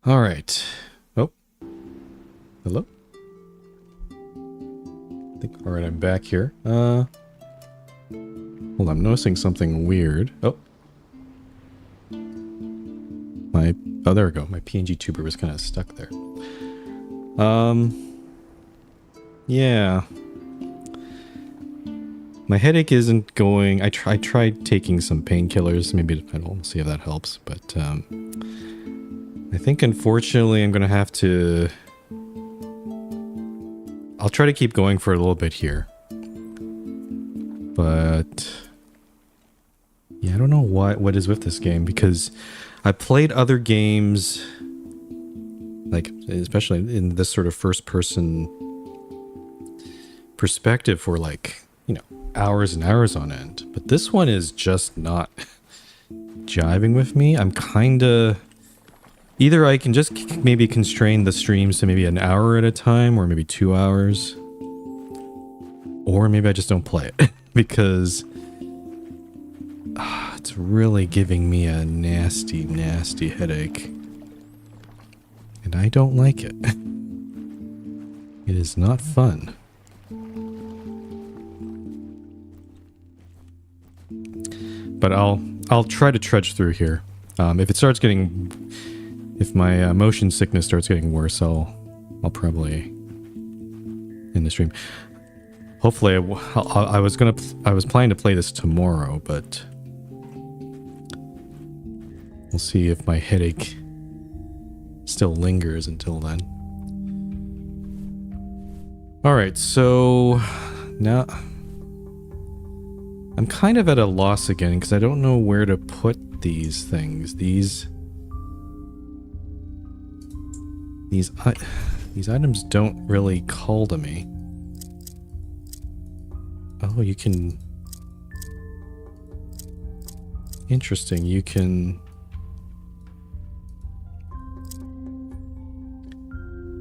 All right. Oh, hello. I think. All right, I'm back here. Hold on, I'm noticing something weird. Oh, oh, there we go. My PNG tuber was kind of stuck there. Yeah. My headache isn't going. I tried taking some painkillers. Maybe we'll see if that helps. But I think unfortunately I'm gonna have to. I'll try to keep going for a little bit here. But yeah, I don't know what is with this game, because I played other games, like especially in this sort of first person perspective, for like, you know, hours and hours on end. But this one is just not jiving with me. I'm kind of... Either I can just maybe constrain the streams to maybe an hour at a time, or maybe 2 hours. Or maybe I just don't play it. Because it's really giving me a nasty, nasty headache. And I don't like it. It is not fun. But I'll try to trudge through here. If my motion sickness starts getting worse, I'll probably end the stream. Hopefully, I was planning to play this tomorrow, but we'll see if my headache still lingers until then. All right, so now I'm kind of at a loss again, because I don't know where to put these things. These items don't really call to me. Oh, you can... Interesting, you can...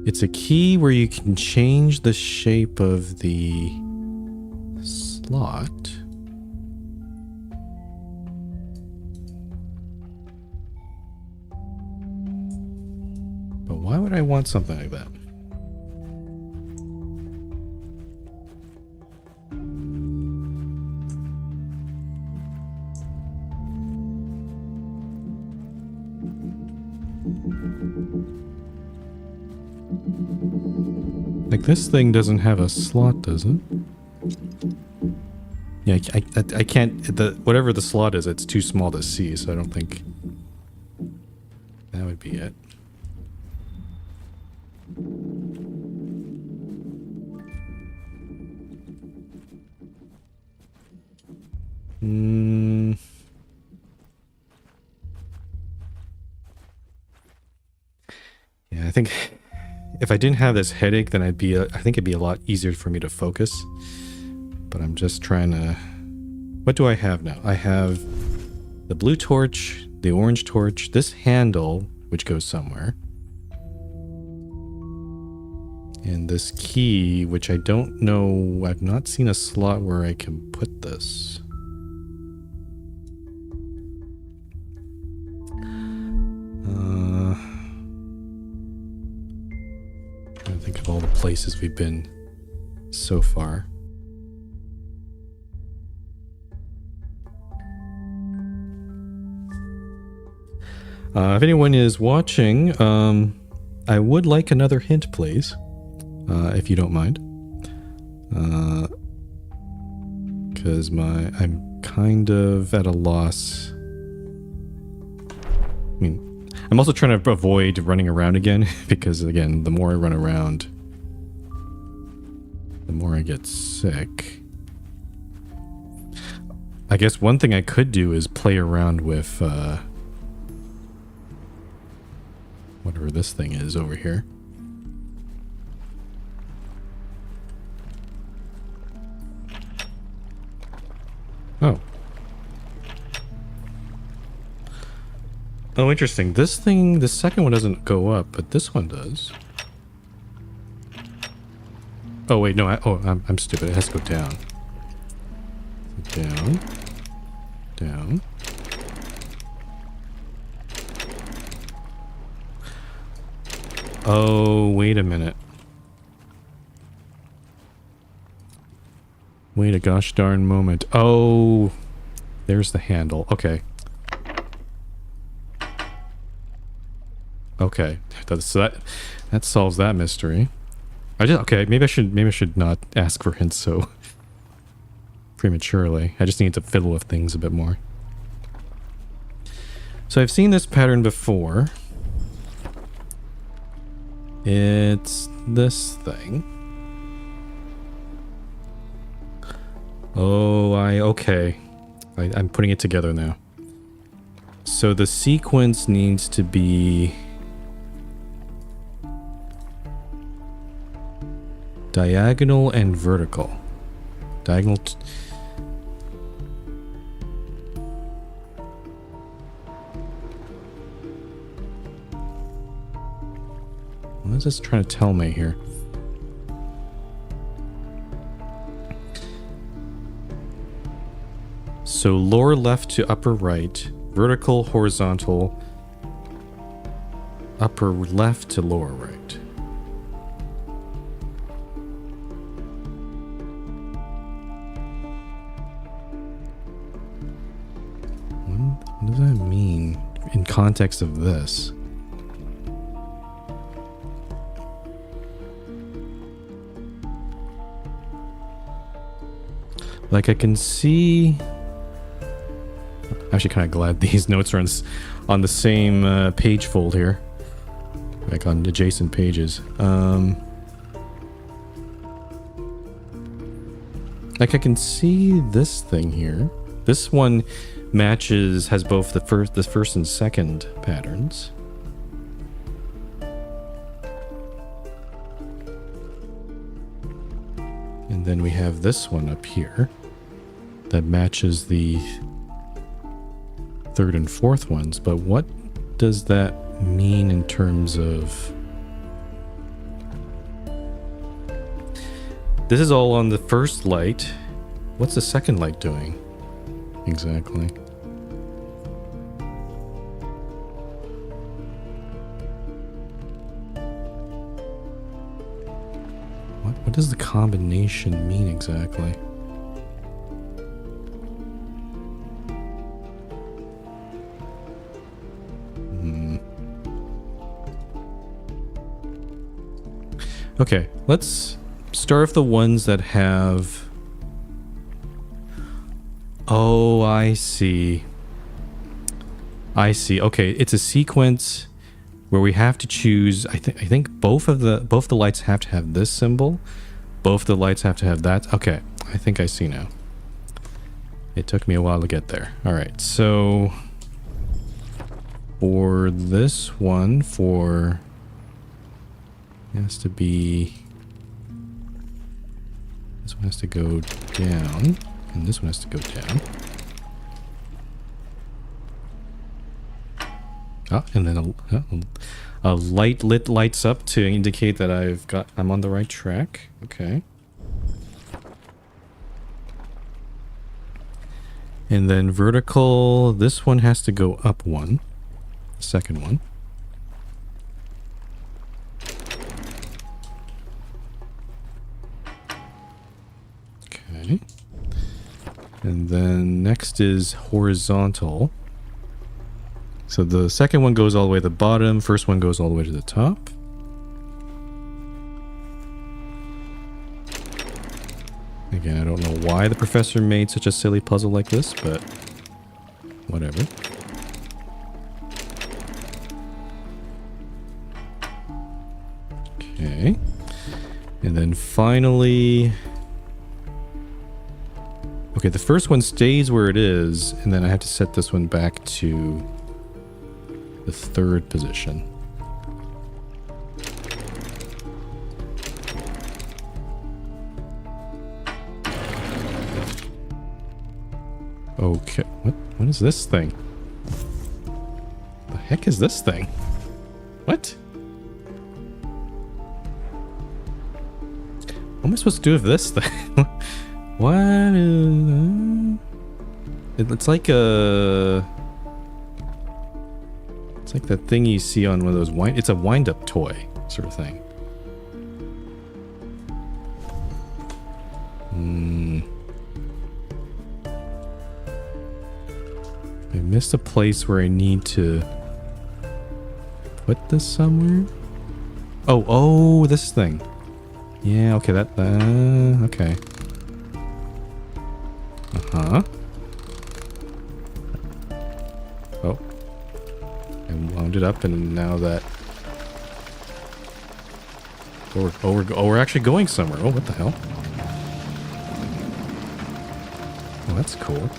It's a key where you can change the shape of the slot. But why would I want something like that? Like, this thing doesn't have a slot, does it? Yeah, I can't... whatever the slot is, it's too small to see, so I don't think that would be it. Yeah, I think if I didn't have this headache, then I think it'd be a lot easier for me to focus. But I'm just trying to... What do I have now? I have the blue torch, the orange torch, this handle, which goes somewhere. And this key, which I don't know... I've not seen a slot where I can put this. Trying to think of all the places we've been so far. If anyone is watching, I would like another hint, please, if you don't mind. Because I'm kind of at a loss. I mean, I'm also trying to avoid running around again, because again, the more I run around, the more I get sick. I guess one thing I could do is play around with whatever this thing is over here. Oh. Oh, interesting. This thing, the second one doesn't go up, but this one does. Oh, wait, no, I'm stupid. It has to go down. Down. Down. Oh, wait a minute. Wait a gosh darn moment. Oh, there's the handle. Okay. Okay. So that solves that mystery. Okay, maybe I should not ask for hints so prematurely. I just need to fiddle with things a bit more. So I've seen this pattern before. It's this thing. Oh, okay. I'm putting it together now. So the sequence needs to be diagonal and vertical. Diagonal. What is this trying to tell me here? So lower left to upper right, vertical, horizontal, upper left to lower right. What does that mean in context of this? Like I can see... I'm actually kind of glad these notes are on the same page fold here. Like on adjacent pages. Like I can see this thing here. This one has both the first and second patterns. And then we have this one up here that matches the third and fourth ones. But what does that mean in terms of... This is all on the first light. What's the second light doing? Exactly. What does the combination mean exactly? Okay, let's start with the ones that have... Oh, I see. I see. Okay, it's a sequence where we have to choose. I think both the lights have to have this symbol. Both the lights have to have that. Okay, I think I see now. It took me a while to get there. All right, so for this one, it has to be... This one has to go down. And this one has to go down. Ah, and then a light lights up to indicate that I'm on the right track. Okay. And then vertical, this one has to go up one. The second one. Okay. And then next is horizontal. So the second one goes all the way to the bottom, first one goes all the way to the top. Again, I don't know why the professor made such a silly puzzle like this, but whatever. Okay. And then finally... Okay, the first one stays where it is, and then I have to set this one back to the third position. Okay, what is this thing? The heck is this thing? What? What am I supposed to do with this thing? What is... It's like a... It's like that thing you see on one of those it's a wind-up toy. sort of thing. I missed a place where I need to put this somewhere. Oh, this thing. Yeah, okay, okay. Uh-huh. Oh. I wound it up, and now that... we're actually going somewhere. Oh, what the hell? Oh, that's cool.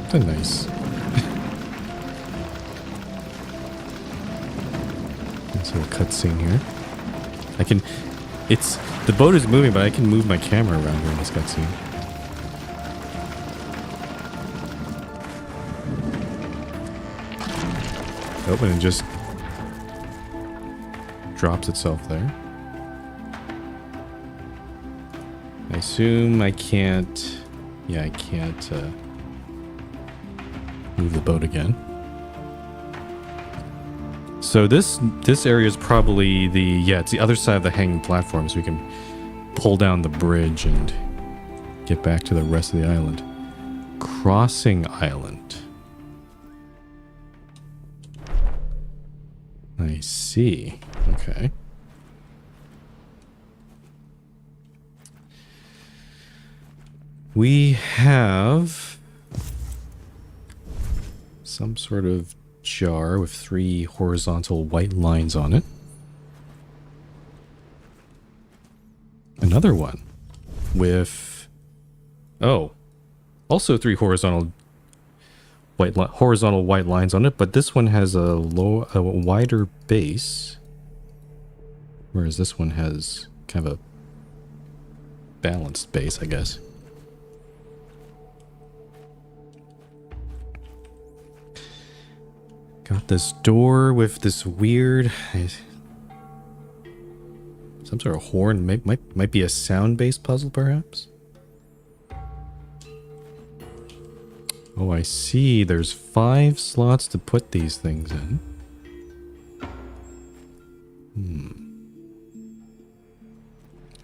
That's nice. Nice little cutscene here. I can... the boat is moving, but I can move my camera around here in this cutscene. Oh, and it just drops itself there. I assume I can't... Yeah, I can't move the boat again. So this area is probably it's the other side of the hanging platform, so we can pull down the bridge and get back to the rest of the island. Crossing Island. I see. Okay. We have some sort of jar with 3 horizontal white lines on it. Another one with also 3 horizontal white lines on it, but this one has a wider base, whereas this one has kind of a balanced base, I guess. Got this door with this weird... some sort of horn. Might be a sound-based puzzle, perhaps? Oh, I see. There's 5 slots to put these things in.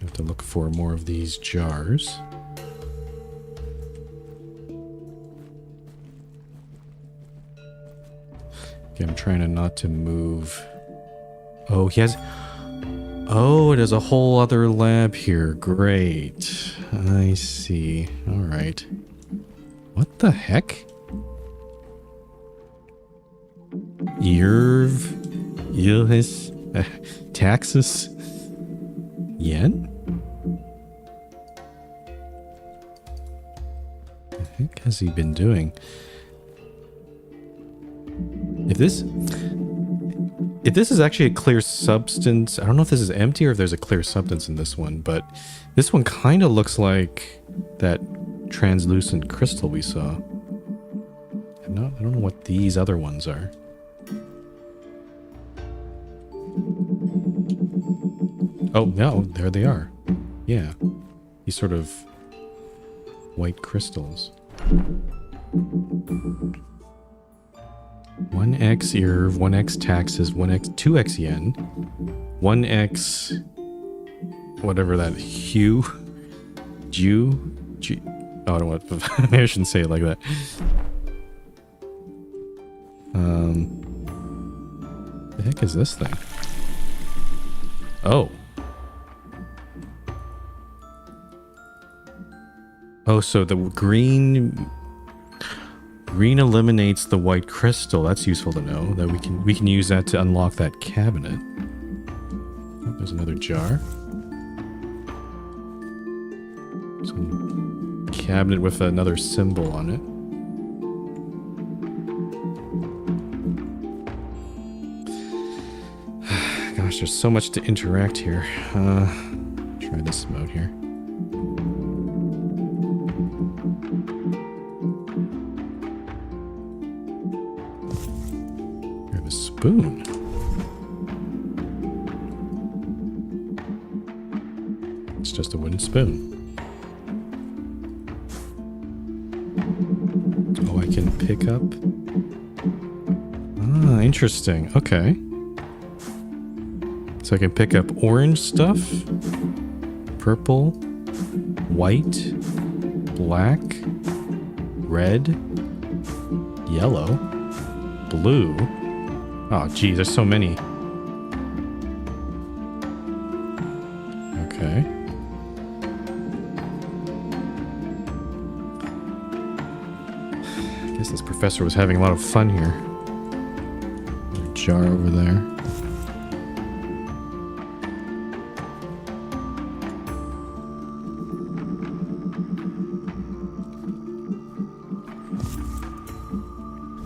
I have to look for more of these jars. Okay, I'm trying not to move. Oh, he has... Oh, it has a whole other lab here. Great. I see. Alright. What the heck? Taxes? Yen? What the heck has he been doing? If this is actually a clear substance, I don't know if this is empty or if there's a clear substance in this one, but this one kind of looks like that translucent crystal we saw. I don't know what these other ones are. Oh, no, there they are. Yeah. These sort of white crystals. 1x IRV, 1x taxes, 2x yen, 1x whatever that hue, oh, I don't want. Maybe I shouldn't say it like that. The heck is this thing? Oh. Oh, so the green eliminates the white crystal. That's useful to know. That we can use that to unlock that cabinet. Oh, there's another jar. Some cabinet with another symbol on it. Gosh, there's so much to interact here. Try this mode here. Grab a spoon. It's just a wooden spoon. pick up. Ah, interesting. Okay. So I can pick up orange stuff, purple, white, black, red, yellow, blue. Oh, geez, there's so many. Okay. I guess this professor was having a lot of fun here. There's a jar over there.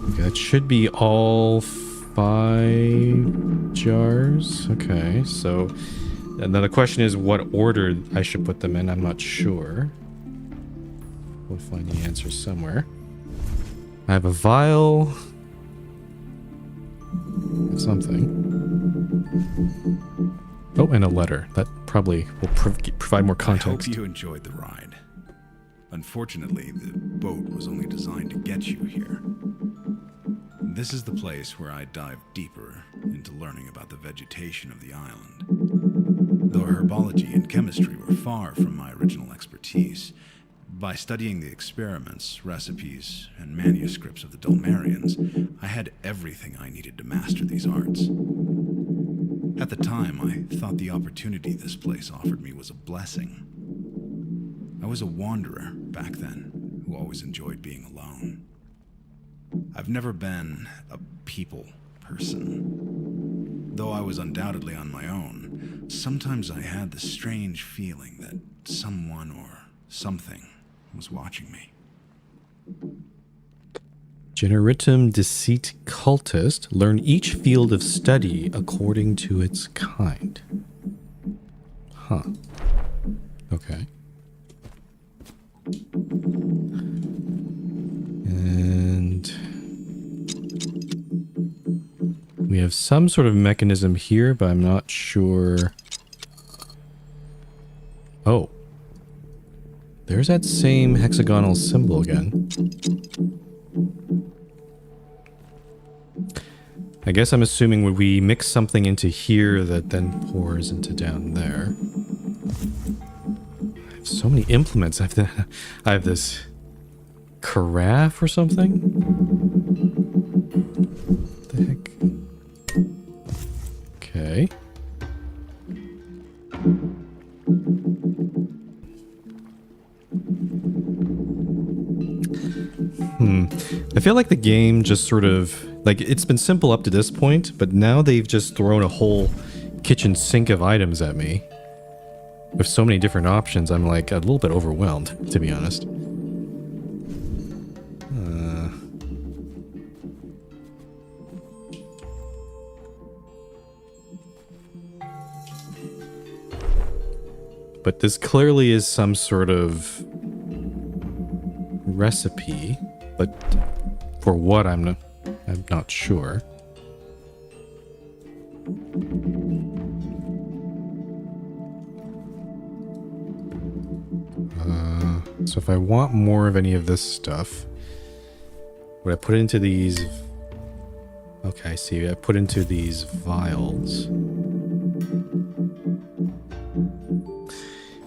Okay, that should be all 5 jars. Okay, so and then the question is what order I should put them in. I'm not sure. We'll find the answer somewhere. I have a vial. Something. Oh, and a letter. That probably will provide more context. I hope you enjoyed the ride. Unfortunately, the boat was only designed to get you here. This is the place where I dive deeper into learning about the vegetation of the island. Though herbology and chemistry were far from my original expertise, by studying the experiments, recipes, and manuscripts of the Dulmarians, I had everything I needed to master these arts. At the time, I thought the opportunity this place offered me was a blessing. I was a wanderer back then, who always enjoyed being alone. I've never been a people person. Though I was undoubtedly on my own, sometimes I had the strange feeling that someone or something was watching me. Generitum deceit cultist. Learn each field of study according to its kind. Huh. Okay. And we have some sort of mechanism here, but I'm not sure. Oh. There's that same hexagonal symbol again. I guess I'm assuming when we mix something into here that then pours into down there. I have so many implements. I have this carafe or something? What the heck? Okay. I feel like the game just sort of, like, it's been simple up to this point, but now they've just thrown a whole kitchen sink of items at me. With so many different options, I'm like a little bit overwhelmed, to be honest. But this clearly is some sort of recipe, but for what I'm not sure. So if I want more of any of this stuff, would I put it into these? Okay, I see. I put into these vials.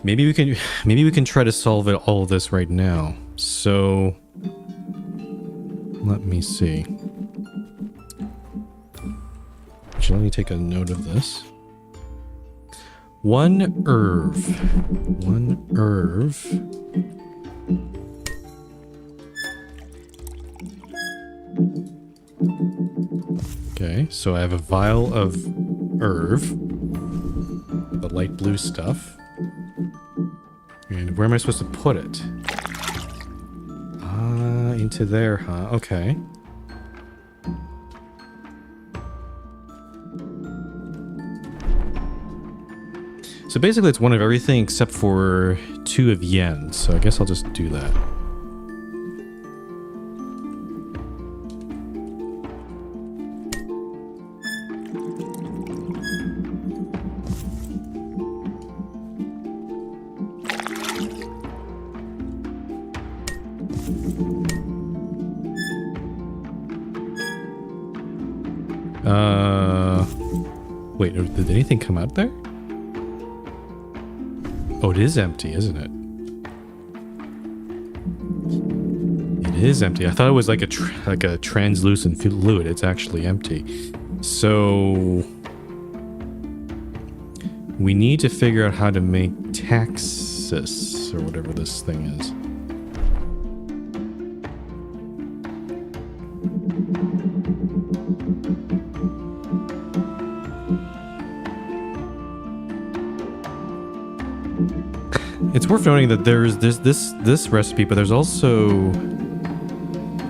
Maybe we can try to solve it all of this right now. So let me see. Actually, let me take a note of this. 1 herb. 1 herb. Okay, so I have a vial of herb, the light blue stuff. And where am I supposed to put it? Ah, into there, huh? Okay. So basically it's one of everything except for 2 of yen, so I guess I'll just do that. Wait, did anything come out there? Oh, it is empty, isn't it? It is empty. I thought it was like a translucent fluid. It's actually empty. So we need to figure out how to make taxis or whatever this thing is. It's worth noting that there's this recipe, but there's also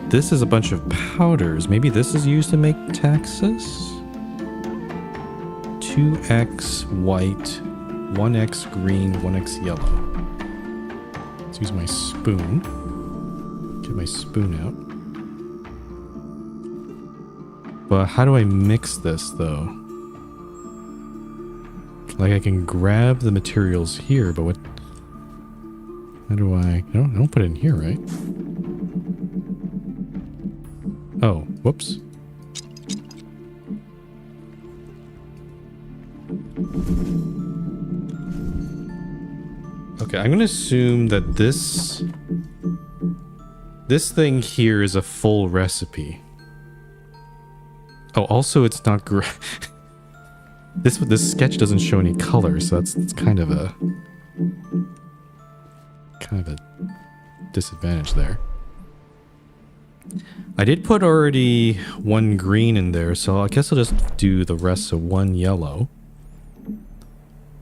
this is a bunch of powders. Maybe this is used to make taxis. 2x white, 1x green, 1x yellow. Let's use my spoon. Get my spoon out. But how do I mix this though? Like I can grab the materials here, but what? How do I don't put it in here, right? Oh, whoops. Okay, I'm gonna assume that this thing here is a full recipe. Oh, also it's not this sketch doesn't show any color, so it's kind of a disadvantage there. I did put already one green in there, so I guess I'll just do the rest of one yellow.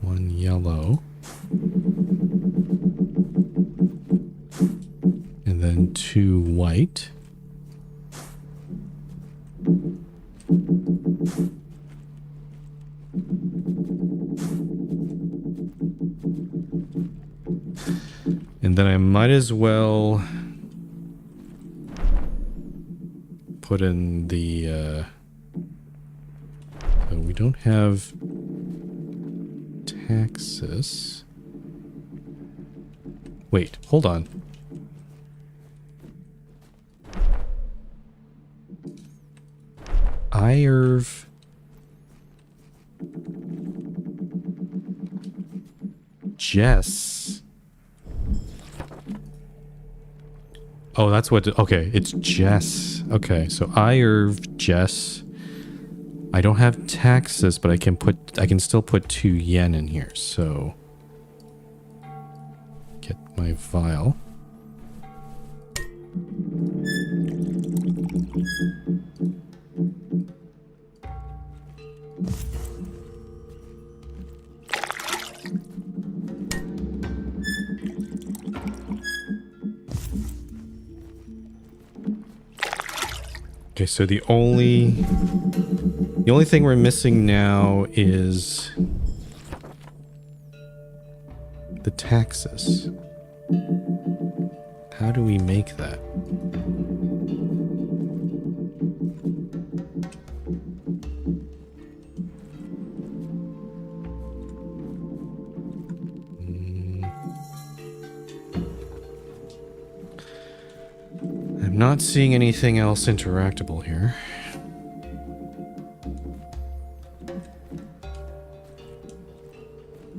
One yellow. And then 2 white. And then I might as well put in the so we don't have taxis. Wait, hold on. Irv. Jess. Oh, that's what... Okay, it's Jess. Okay, so Irv, Jess. I don't have taxes, but I can still put 2 yen in here, so... Get my vial. Okay, so the only thing we're missing now is the taxes. How do we make that? I'm not seeing anything else interactable here.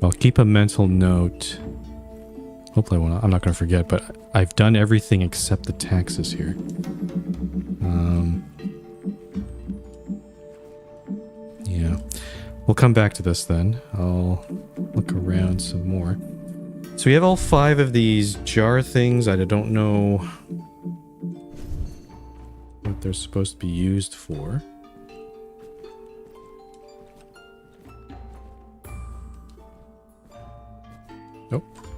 I'll keep a mental note. Hopefully I'm not going to forget, but I've done everything except the taxes here. Yeah. We'll come back to this then. I'll look around some more. So we have all 5 of these jar things. I don't know what they're supposed to be used for.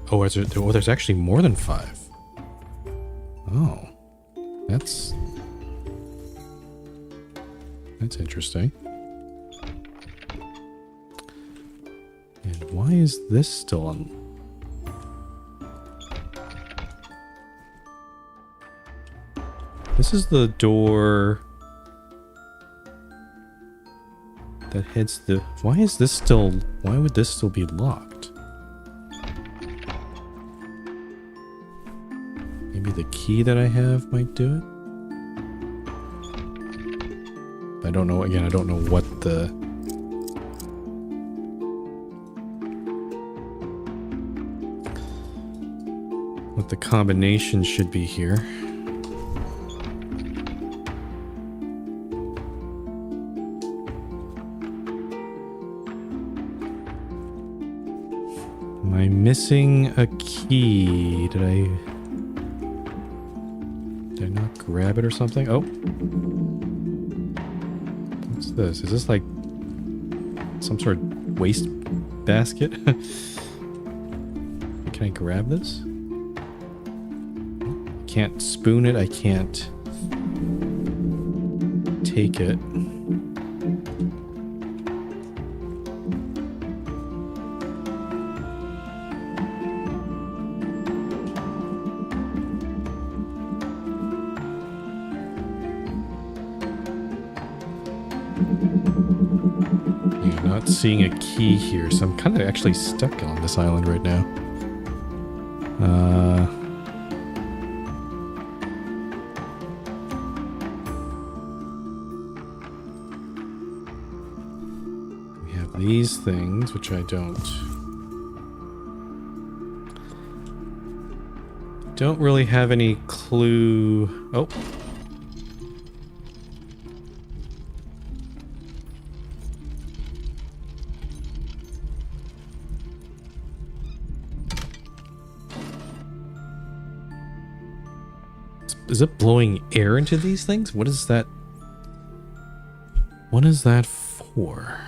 Oh, there's actually more than 5. Oh. That's interesting. And why is this still on? This is the door that heads the... Why would this still be locked? Maybe the key that I have might do it? I don't know, again, I don't know what the combination should be here. Am I missing a key? Did I not grab it or something? Oh. What's this? Is this like some sort of waste basket? Can I grab this? Can't spoon it. I can't take it. Yeah, not seeing a key here, so I'm kind of actually stuck on this island right now. These things, which I don't really have any clue. Oh. Is it blowing air into these things? What is that? What is that for?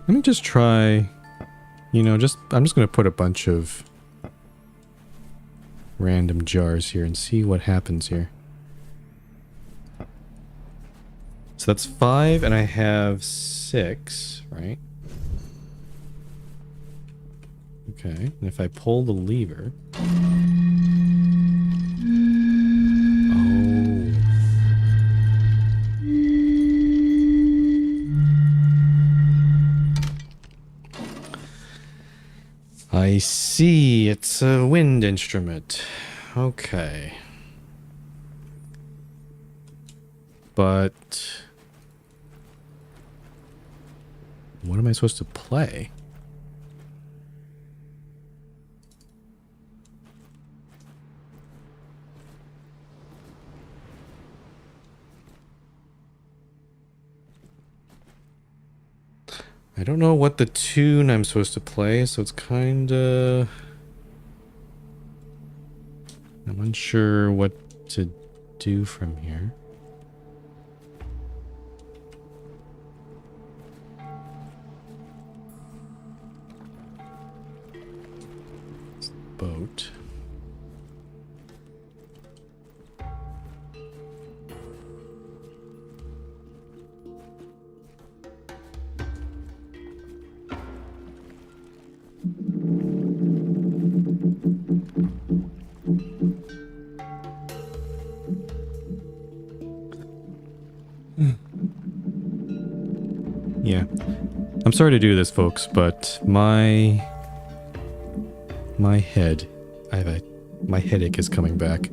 Let me just try, you know, I'm just going to put a bunch of random jars here and see what happens here. So that's 5 and I have 6, right? Okay, and if I pull the lever... I see, it's a wind instrument. Okay. But... what am I supposed to play? I don't know what the tune I'm supposed to play, so it's kinda... I'm unsure what to do from here. It's the boat. Yeah. I'm sorry to do this, folks, but my head, my headache is coming back.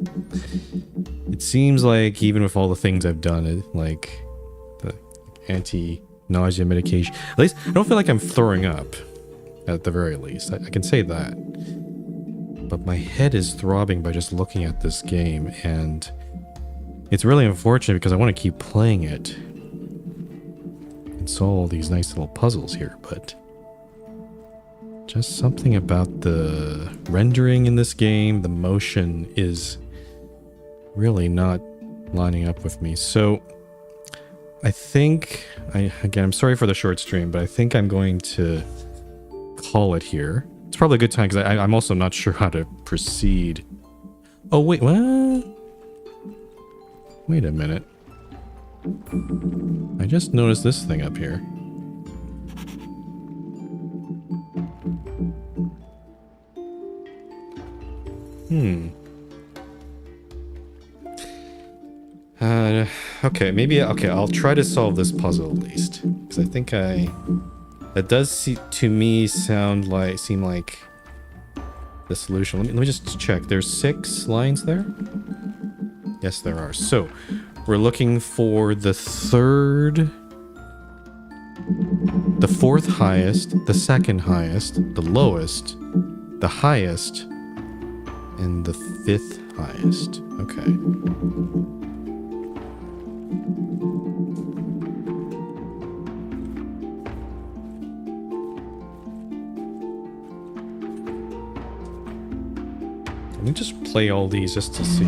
It seems like even with all the things I've done, like the anti-nausea medication, at least I don't feel like I'm throwing up, at the very least. I can say that. But my head is throbbing by just looking at this game, and it's really unfortunate because I want to keep playing it and solve all these nice little puzzles here, but just something about the rendering in this game, the motion is really not lining up with me. So I think, again, I'm sorry for the short stream, but I think I'm going to call it here. It's probably a good time because I'm also not sure how to proceed. Oh, wait, what? Wait a minute. I just noticed this thing up here. Okay, maybe, okay, I'll try to solve this puzzle at least. Because I think that does to me seem like the solution. Let me just check. There's 6 lines there? Yes, there are. So, we're looking for the fourth highest, the second highest, the lowest, the highest, and the 5th highest. Okay. Let me just play all these just to see.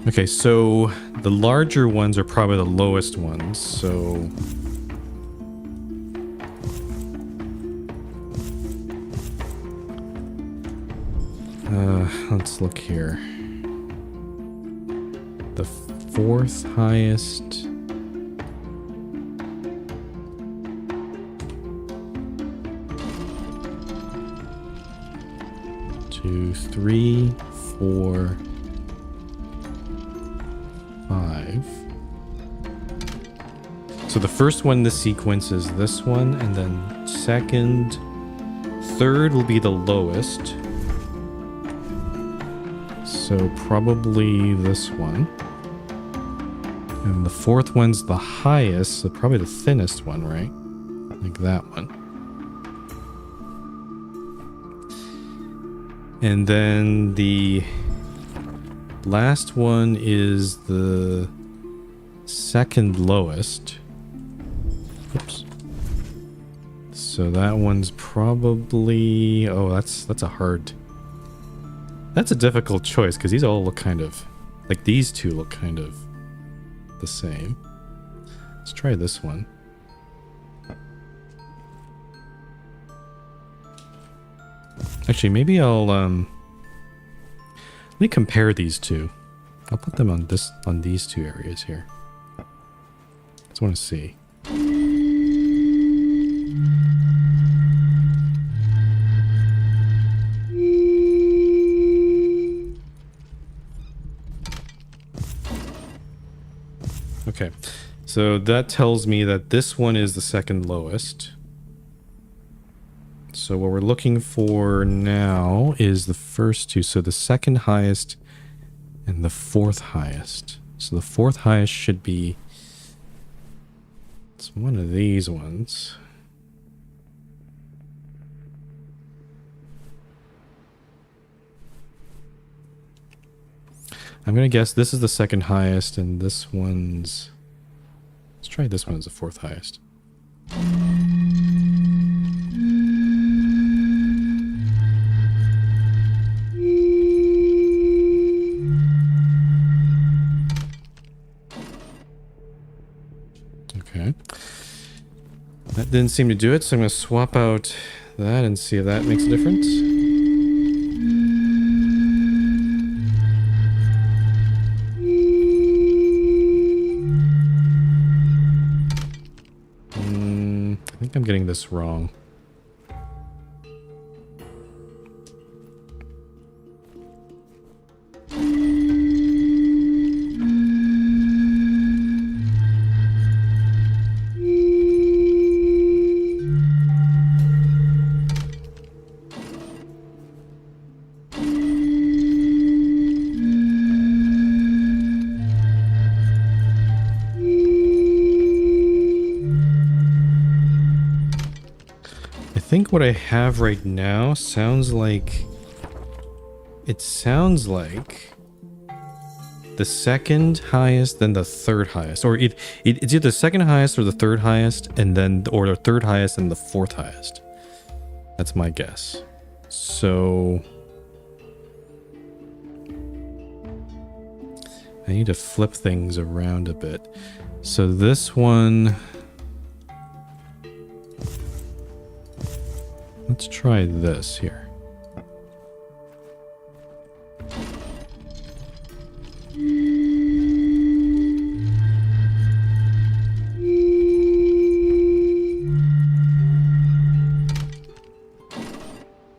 Okay, so the larger ones are probably the lowest ones, so... let's look here. The 4th highest... 2, 3, 4... 5. So the first one in the sequence is this one, and then second, third will be the lowest. So probably this one. And the 4th one's the highest, so probably the thinnest one, right? Like that one. And then the last one is the second lowest. Oops. So that one's probably... Oh, that's a hard... That's a difficult choice, because these all look kind of... Like, these two look kind of the same. Let's try this one. Actually, maybe I'll... Let me compare these two. I'll put them on these two areas here. Just want to see. Okay, so that tells me that this one is the second lowest. So what we're looking for now is the first two. So the second highest and the 4th highest. So the 4th highest should be... It's one of these ones. I'm going to guess this is the second highest, and this one's... Let's try this one as the 4th highest. Okay. That didn't seem to do it, so I'm going to swap out that and see if that makes a difference. I think I'm getting this wrong. I think what I have right now sounds like... It sounds like the second highest, then the 3rd highest. Or it's either the second highest or the 3rd highest, and then... Or the 3rd highest and the 4th highest. That's my guess. So... I need to flip things around a bit. So this one... Let's try this here.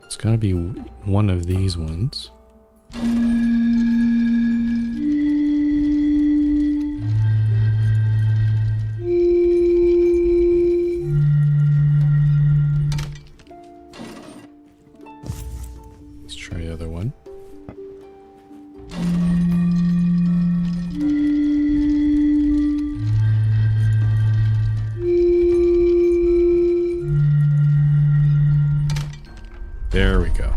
It's gotta be one of these ones. There we go.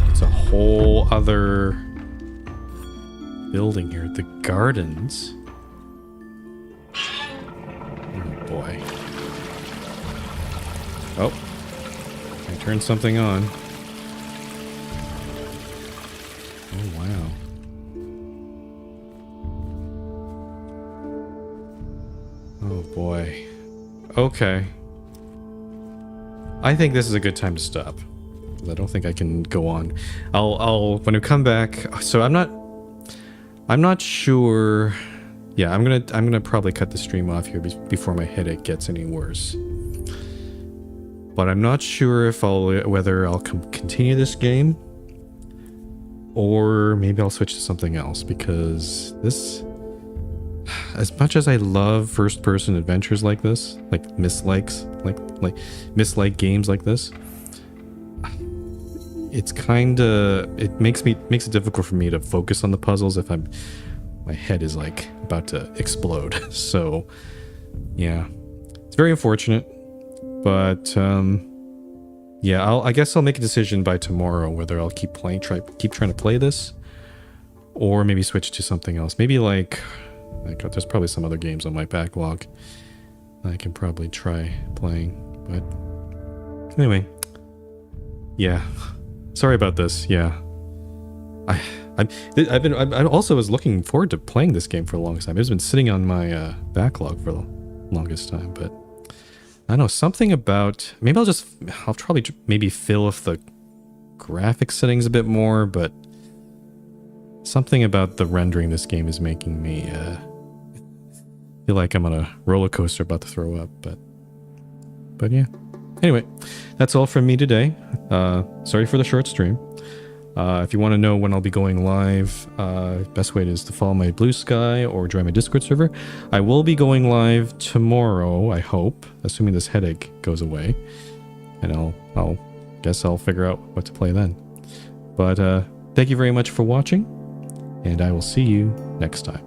It's a whole other building here. The gardens. Oh boy. Oh. I turned something on. Oh wow. Oh boy. Okay. I think this is a good time to stop. I don't think I can go on. I'll when we come back. So I'm not sure. Yeah, I'm gonna probably cut the stream off here before my headache gets any worse. But I'm not sure if whether I'll continue this game or maybe I'll switch to something else, because this, as much as I love first-person adventures like this, like mislike games like this, it's it makes it difficult for me to focus on the puzzles if my head is like about to explode. So yeah, it's very unfortunate, but yeah, I guess I'll make a decision by tomorrow whether I'll keep trying to play this, or maybe switch to something else. Maybe like there's probably some other games on my backlog I can probably try playing. But anyway, yeah, sorry about this. Yeah, I also was looking forward to playing this game for the longest time. It's been sitting on my backlog for the longest time, but I don't know, something about, maybe I'll probably maybe fill with the graphic settings a bit more, but something about the rendering this game is making me feel like I'm on a roller coaster about to throw up, but yeah. Anyway, that's all from me today. Sorry for the short stream. If you want to know when I'll be going live, best way is to follow my Blue Sky or join my Discord server. I will be going live tomorrow, I hope, assuming this headache goes away. And I'll guess I'll figure out what to play then. But thank you very much for watching, and I will see you next time.